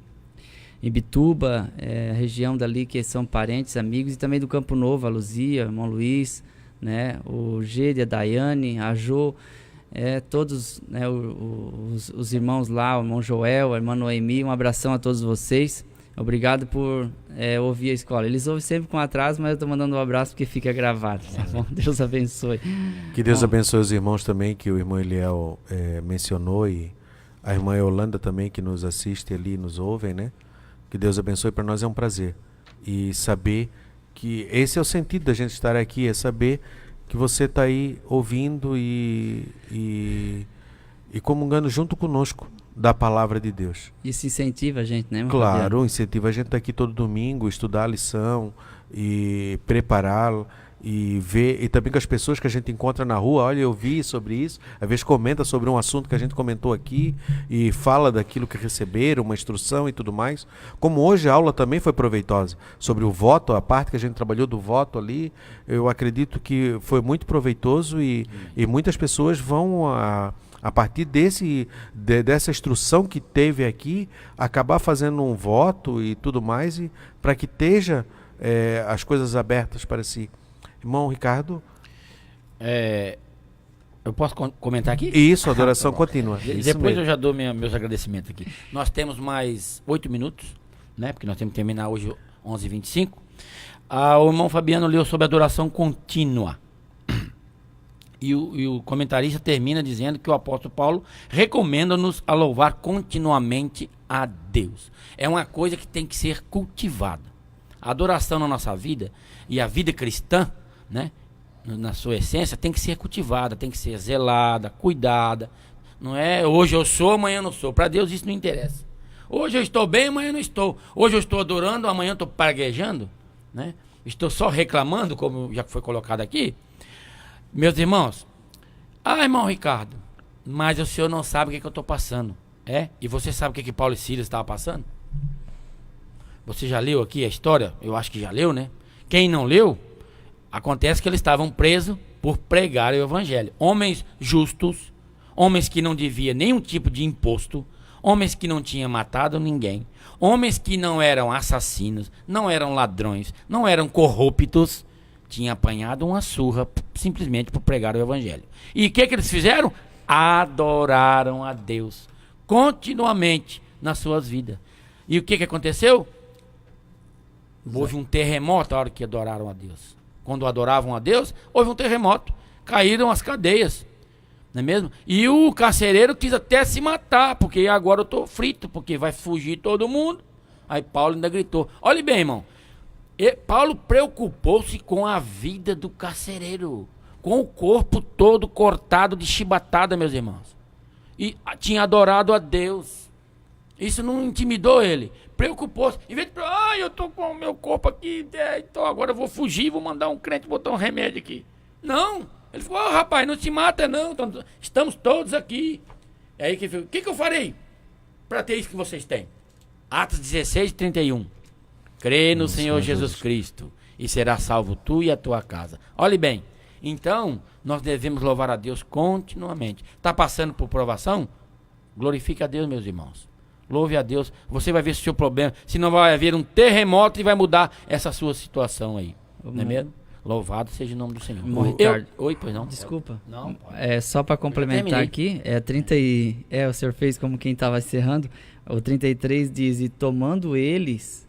Ibituba, a região dali que são parentes, amigos, e também do Campo Novo, a Luzia, o irmão Luiz, né? O Gede, a Daiane, a Jo, todos, né, os irmãos lá, o irmão Joel, a irmã Noemi, um abração a todos vocês. Obrigado por ouvir a escola. Eles ouvem sempre com atraso, mas eu estou mandando um abraço porque fica gravado, tá bom? Deus abençoe. Que Deus abençoe os irmãos também, que o irmão Eliel mencionou, e a irmã Yolanda também, que nos assiste ali, nos ouvem, né? Que Deus abençoe. Para nós é um prazer. E saber que esse é o sentido da gente estar aqui, é saber que você está aí ouvindo e comungando junto conosco da palavra de Deus. Isso incentiva a gente, né, meu Claro, Fabiano? incentiva a gente estar aqui todo domingo, estudar a lição e prepará-la e ver, e também com as pessoas que a gente encontra na rua. Olha, eu vi sobre isso, às vezes comenta sobre um assunto que a gente comentou aqui e fala daquilo que receberam, uma instrução e tudo mais. Como hoje a aula também foi proveitosa sobre o voto, a parte que a gente trabalhou do voto ali, eu acredito que foi muito proveitoso e muitas pessoas vão a partir dessa instrução que teve aqui, acabar fazendo um voto e tudo mais, e para que esteja as coisas abertas para si. Irmão Ricardo? Eu posso comentar aqui? Isso, a adoração contínua. Depois eu já dou meus agradecimentos aqui. Nós temos mais 8 minutos, né? Porque nós temos que terminar hoje 11h25. O irmão Fabiano leu sobre a adoração contínua. E o comentarista termina dizendo que o apóstolo Paulo recomenda-nos a louvar continuamente a Deus. É uma coisa que tem que ser cultivada. A adoração na nossa vida e a vida cristã, né, na sua essência, tem que ser cultivada, tem que ser zelada, cuidada. Não é hoje eu sou, amanhã eu não sou. Para Deus isso não interessa. Hoje eu estou bem, amanhã eu não estou. Hoje eu estou adorando, amanhã eu estou praguejando, né? Estou só reclamando, como já foi colocado aqui. Meus irmãos, irmão Ricardo, mas o senhor não sabe o que eu estou passando. E você sabe o que Paulo e Silas estavam passando? Você já leu aqui a história? Eu acho que já leu, né? Quem não leu, acontece que eles estavam presos por pregar o evangelho. Homens justos, homens que não deviam nenhum tipo de imposto, homens que não tinham matado ninguém, homens que não eram assassinos, não eram ladrões, não eram corruptos, tinham apanhado uma surra simplesmente por pregar o evangelho. E o que eles fizeram? Adoraram a Deus continuamente nas suas vidas. E o que aconteceu? Houve um terremoto na hora que adoraram a Deus. Quando adoravam a Deus, houve um terremoto. Caíram as cadeias. Não é mesmo? E o carcereiro quis até se matar, porque agora eu estou frito, porque vai fugir todo mundo. Aí Paulo ainda gritou. Olhe bem, irmão. Paulo preocupou-se com a vida do carcereiro, com o corpo todo cortado de chibatada, meus irmãos. E tinha adorado a Deus. Isso não intimidou ele. Preocupou-se. Em vez de, eu tô com o meu corpo aqui, então agora eu vou fugir, vou mandar um crente botar um remédio aqui. Não. Ele falou, rapaz, não se mata não, estamos todos aqui. E aí o que eu farei para ter isso que vocês têm? Atos 16:31. Crê no Senhor Jesus Cristo e será salvo tu e a tua casa. Olhe bem, então nós devemos louvar a Deus continuamente. Está passando por provação? Glorifique a Deus, meus irmãos. Louve a Deus. Você vai ver se o seu problema, se não vai haver um terremoto e vai mudar essa sua situação aí. Não é mesmo? Louvado seja o nome do Senhor. Ricardo, oi, pois não. Desculpa. Não. Só para complementar aqui, 30 o senhor fez como quem estava encerrando. O 33 diz, e tomando-os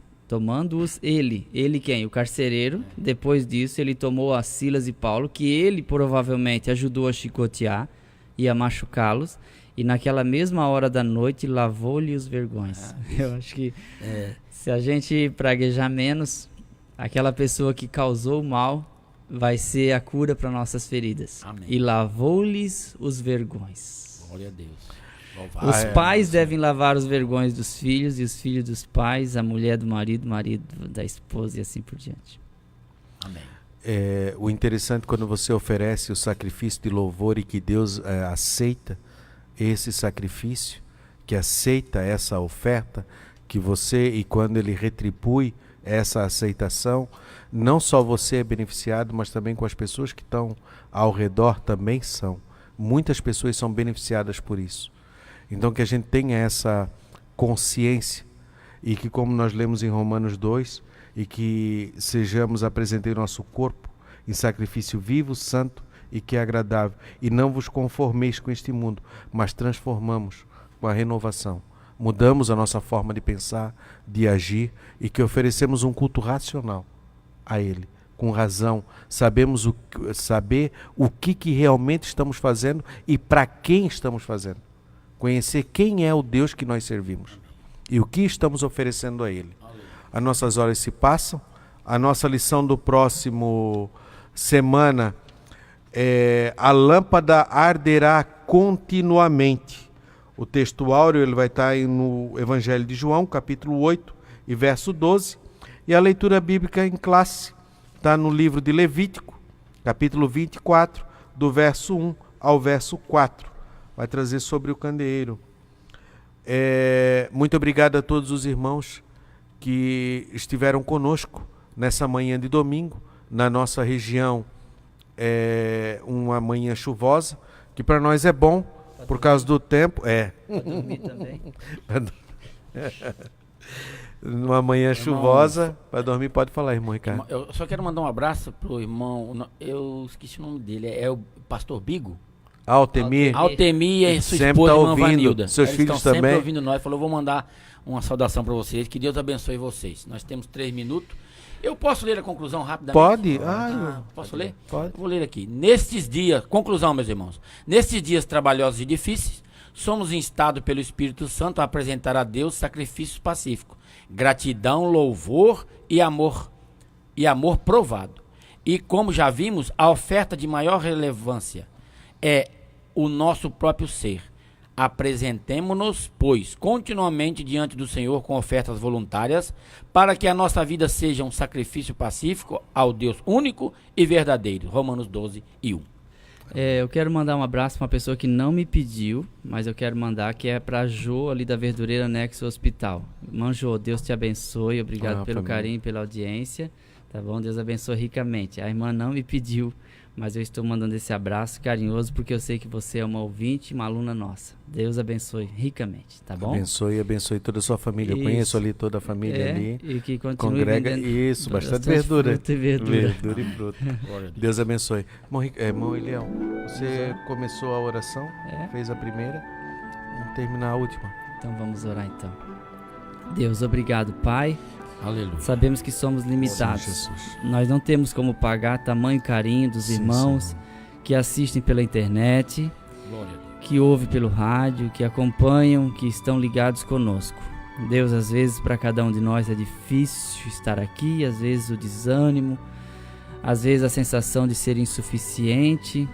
ele quem? O carcereiro. Depois disso ele tomou a Silas e Paulo, que ele provavelmente ajudou a chicotear e a machucá-los, e naquela mesma hora da noite lavou-lhe os vergões. Eu acho que se a gente praguejar menos, aquela pessoa que causou o mal vai ser a cura para nossas feridas. Amém. E lavou-lhes os vergões. Glória a Deus. Louvado. Os pais devem lavar os vergões dos filhos, e os filhos dos pais, a mulher do marido, o marido da esposa e assim por diante. Amém. O interessante quando você oferece o sacrifício de louvor e que Deus aceita esse sacrifício, que aceita essa oferta, que você, e quando Ele retribui essa aceitação, não só você é beneficiado, mas também com as pessoas que estão ao redor também são. Muitas pessoas são beneficiadas por isso. Então que a gente tenha essa consciência e que, como nós lemos em Romanos 2, e que sejamos, apresentei nosso corpo em sacrifício vivo, santo e que é agradável. E não vos conformeis com este mundo, mas transformamos com a renovação. Mudamos a nossa forma de pensar, de agir, e que oferecemos um culto racional a Ele, com razão. Sabemos saber o que realmente estamos fazendo e para quem estamos fazendo. Conhecer quem é o Deus que nós servimos e o que estamos oferecendo a Ele. As nossas horas se passam. A nossa lição do próximo semana é: a lâmpada arderá continuamente. O texto áureo ele vai estar no Evangelho de João, capítulo 8 e verso 12. E a leitura bíblica em classe está no livro de Levítico, capítulo 24, do verso 1 ao verso 4. Vai trazer sobre o candeeiro. Muito obrigado a todos os irmãos que estiveram conosco nessa manhã de domingo. Na nossa região uma manhã chuvosa, que para nós é bom por causa do tempo. Para dormir também. Numa manhã chuvosa, para dormir. Pode falar, irmão Ricardo. Eu só quero mandar um abraço pro irmão, eu esqueci o nome dele, é o pastor Bigo? Altemir. Altemir e sua sempre esposa, tá irmã ouvindo. Vanilda. Seus Eles filhos estão também. sempre ouvindo nós. Falou, vou mandar uma saudação para vocês. Que Deus abençoe vocês. Nós temos 3 minutos. Eu posso ler a conclusão rapidamente? Pode? Posso ler? Pode. Eu vou ler aqui. Nestes dias, conclusão, meus irmãos. Nestes dias trabalhosos e difíceis, somos instados pelo Espírito Santo a apresentar a Deus sacrifícios pacíficos, gratidão, louvor e amor provado. E como já vimos, a oferta de maior relevância é o nosso próprio ser. Apresentemo-nos, pois, continuamente diante do Senhor com ofertas voluntárias, para que a nossa vida seja um sacrifício pacífico ao Deus único e verdadeiro. Romanos 12 e 1. Eu quero mandar um abraço para uma pessoa que não me pediu, mas eu quero mandar, que é para a Jo, ali da Verdureira Anexo Hospital. Irmã Jo, Deus te abençoe, obrigado pelo carinho, pela audiência, tá bom? Deus abençoe ricamente. A irmã não me pediu, mas eu estou mandando esse abraço carinhoso, porque eu sei que você é uma ouvinte, uma aluna nossa. Deus abençoe ricamente, tá bom? Abençoe toda a sua família. Eu conheço ali toda a família ali. E que continue congrega isso, bastante verdura. Fruta e verdura. Verdura e fruta. Deus abençoe. Irmão Eliel, você começou a oração, fez a primeira, vamos terminar a última. Então vamos orar então. Deus, obrigado, Pai. Aleluia. Sabemos que somos limitados. Nós não temos como pagar tamanho carinho dos irmãos que assistem pela internet, que ouvem pelo rádio, que acompanham, que estão ligados conosco. Deus, às vezes para cada um de nós é difícil estar aqui, às vezes o desânimo, às vezes a sensação de ser insuficiente,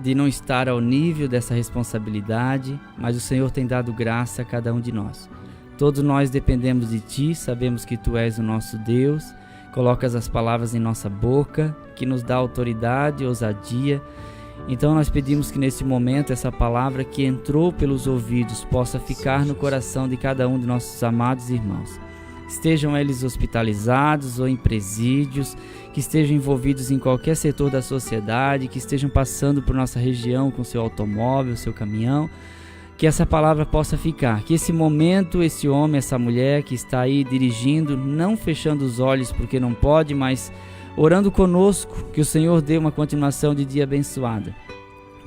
de não estar ao nível dessa responsabilidade, mas o Senhor tem dado graça a cada um de nós. Todos nós dependemos de Ti, sabemos que Tu és o nosso Deus, colocas as palavras em nossa boca, que nos dá autoridade, ousadia. Então nós pedimos que nesse momento essa palavra que entrou pelos ouvidos possa ficar no coração de cada um de nossos amados irmãos. Estejam eles hospitalizados ou em presídios, que estejam envolvidos em qualquer setor da sociedade, que estejam passando por nossa região com seu automóvel, seu caminhão, que essa palavra possa ficar, que esse momento, esse homem, essa mulher que está aí dirigindo, não fechando os olhos porque não pode, mas orando conosco, que o Senhor dê uma continuação de dia abençoada,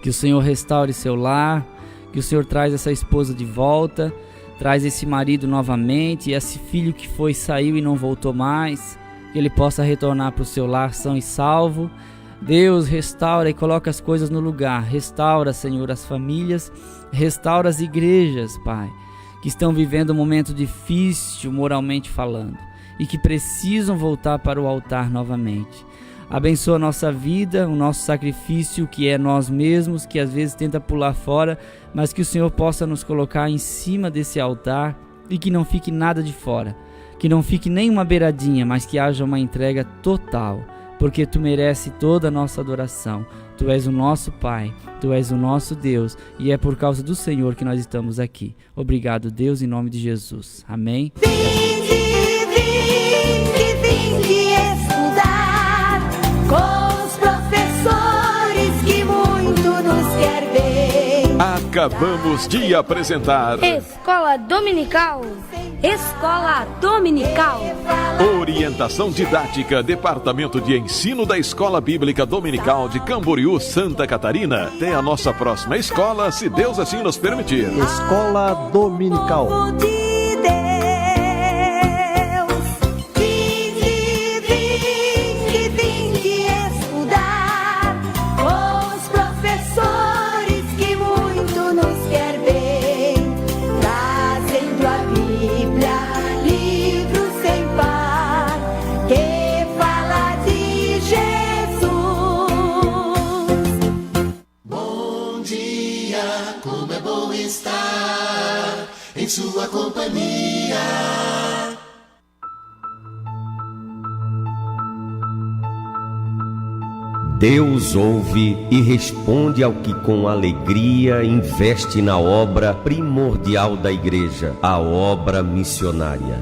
que o Senhor restaure seu lar, que o Senhor traz essa esposa de volta, traz esse marido novamente, e esse filho que saiu e não voltou mais, que ele possa retornar para o seu lar são e salvo. Deus, restaura e coloca as coisas no lugar. Restaura, Senhor, as famílias, restaura as igrejas, Pai, que estão vivendo um momento difícil moralmente falando e que precisam voltar para o altar novamente. Abençoa a nossa vida, o nosso sacrifício, que é nós mesmos, que às vezes tenta pular fora, mas que o Senhor possa nos colocar em cima desse altar e que não fique nada de fora, que não fique nem uma beiradinha, mas que haja uma entrega total, porque Tu mereces toda a nossa adoração. Tu és o nosso Pai, Tu és o nosso Deus, e é por causa do Senhor que nós estamos aqui. Obrigado, Deus, em nome de Jesus. Amém. Vinde estudar com os professores que muito nos quer ver. Acabamos de apresentar Escola Dominical. Escola Dominical. Orientação Didática, Departamento de Ensino da Escola Bíblica Dominical de Camboriú, Santa Catarina. Até a nossa próxima escola, se Deus assim nos permitir. Escola Dominical. Povo de Deus, vinde estudar com os professores que muito nos quer ver, trazendo a Bíblia, livro sem par, que fala de Jesus. Bom dia, como é bom estar em sua companhia. Deus ouve e responde ao que com alegria investe na obra primordial da igreja, a obra missionária.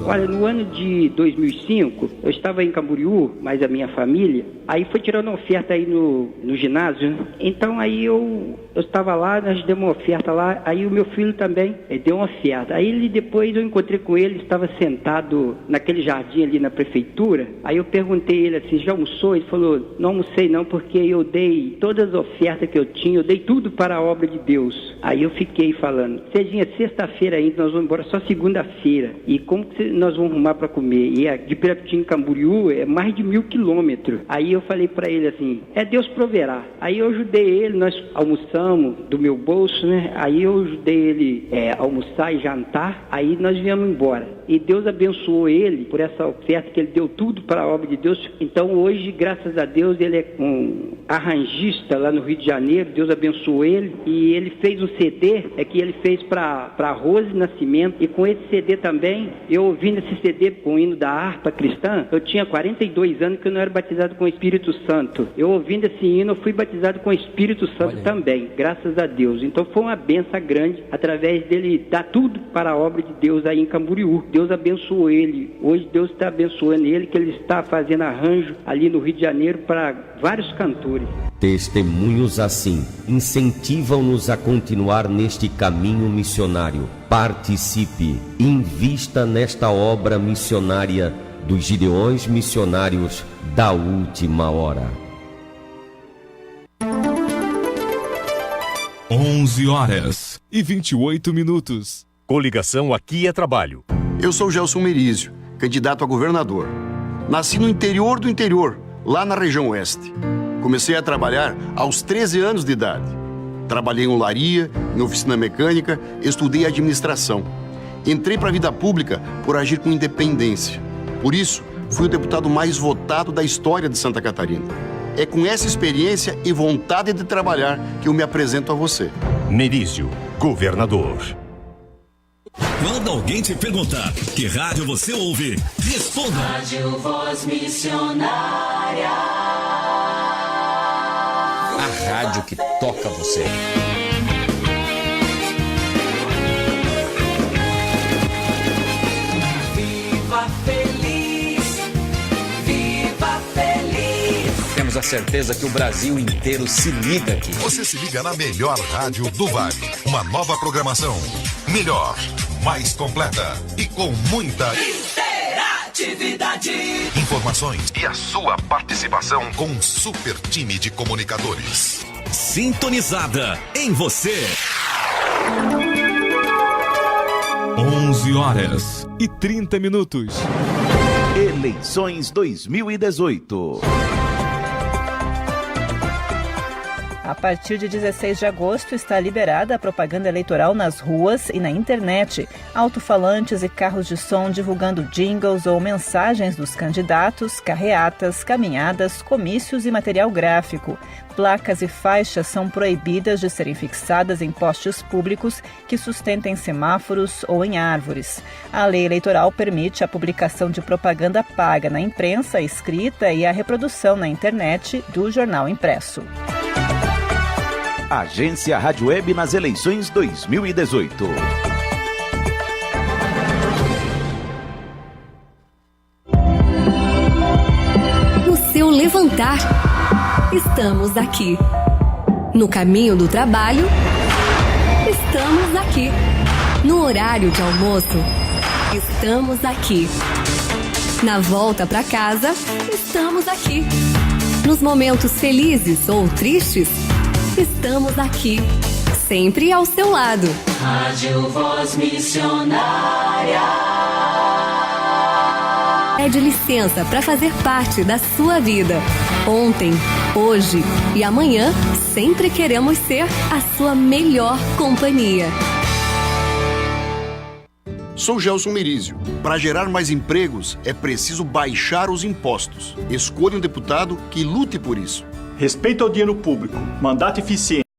Olha, no ano de 2005, eu estava em Camboriú, mas a minha família, aí foi tirando uma oferta aí no ginásio, né? Então aí eu estava lá, nós demos uma oferta lá, aí o meu filho também deu uma oferta. Aí depois eu encontrei com ele, estava sentado naquele jardim ali na prefeitura, aí eu perguntei ele assim, já almoçou? Ele falou, não almocei não, porque eu dei todas as ofertas que eu tinha, eu dei tudo para a obra de Deus. Aí eu fiquei falando, Cedinha, sexta-feira ainda, nós vamos embora só segunda-feira, e como que nós vamos arrumar para comer? E de Pirapitim em Camboriú é mais de 1.000 quilômetros. Aí eu falei para ele assim, Deus proverá. Aí eu ajudei ele, nós almoçamos do meu bolso, né? Aí eu ajudei ele a almoçar e jantar, aí nós viemos embora. E Deus abençoou ele por essa oferta, que ele deu tudo para a obra de Deus. Então hoje, graças a Deus, ele é um arranjista lá no Rio de Janeiro, Deus abençoou ele, e ele fez um CD, que ele fez para Rose Nascimento, e com esse CD também, eu ouvindo esse CD com o hino da harpa cristã, eu tinha 42 anos que eu não era batizado com o Espírito Santo. Eu ouvindo esse hino, eu fui batizado com o Espírito Santo também, graças a Deus. Então foi uma benção grande, através dele dar tudo para a obra de Deus aí em Camboriú. Deus abençoou ele. Hoje Deus está abençoando ele, que ele está fazendo arranjo ali no Rio de Janeiro para vários cantores. Testemunhos assim incentivam-nos a continuar neste caminho missionário. Participe, invista nesta obra missionária dos Gideões Missionários da Última Hora. 11h28. Coligação Aqui é Trabalho. Eu sou Gelson Merizio, candidato a governador. Nasci no interior do interior, lá na região oeste. Comecei a trabalhar aos 13 anos de idade. Trabalhei em olaria, em oficina mecânica, estudei administração. Entrei para a vida pública por agir com independência. Por isso, fui o deputado mais votado da história de Santa Catarina. É com essa experiência e vontade de trabalhar que eu me apresento a você. Merizio, governador. Quando alguém te perguntar que rádio você ouve, responda. Rádio Voz Missionária. A rádio que toca você. Viva feliz, viva feliz. Temos a certeza que o Brasil inteiro se liga aqui. Você se liga na melhor rádio do Vale. Uma nova programação. Melhor, mais completa e com muita interatividade. Informações e a sua participação com um super time de comunicadores. Sintonizada em você. 11h30. Eleições 2018. A partir de 16 de agosto está liberada a propaganda eleitoral nas ruas e na internet. Alto-falantes e carros de som divulgando jingles ou mensagens dos candidatos, carreatas, caminhadas, comícios e material gráfico. Placas e faixas são proibidas de serem fixadas em postes públicos que sustentem semáforos ou em árvores. A lei eleitoral permite a publicação de propaganda paga na imprensa escrita e a reprodução na internet do jornal impresso. Agência Rádio Web nas eleições 2018. No seu levantar, estamos aqui. No caminho do trabalho, estamos aqui. No horário de almoço, estamos aqui. Na volta para casa, estamos aqui. Nos momentos felizes ou tristes, estamos aqui, sempre ao seu lado. Rádio Voz Missionária. Pede licença para fazer parte da sua vida. Ontem, hoje e amanhã, sempre queremos ser a sua melhor companhia. Sou Gelson Merizio. Para gerar mais empregos, é preciso baixar os impostos. Escolha um deputado que lute por isso. Respeito ao dinheiro público, mandato eficiente.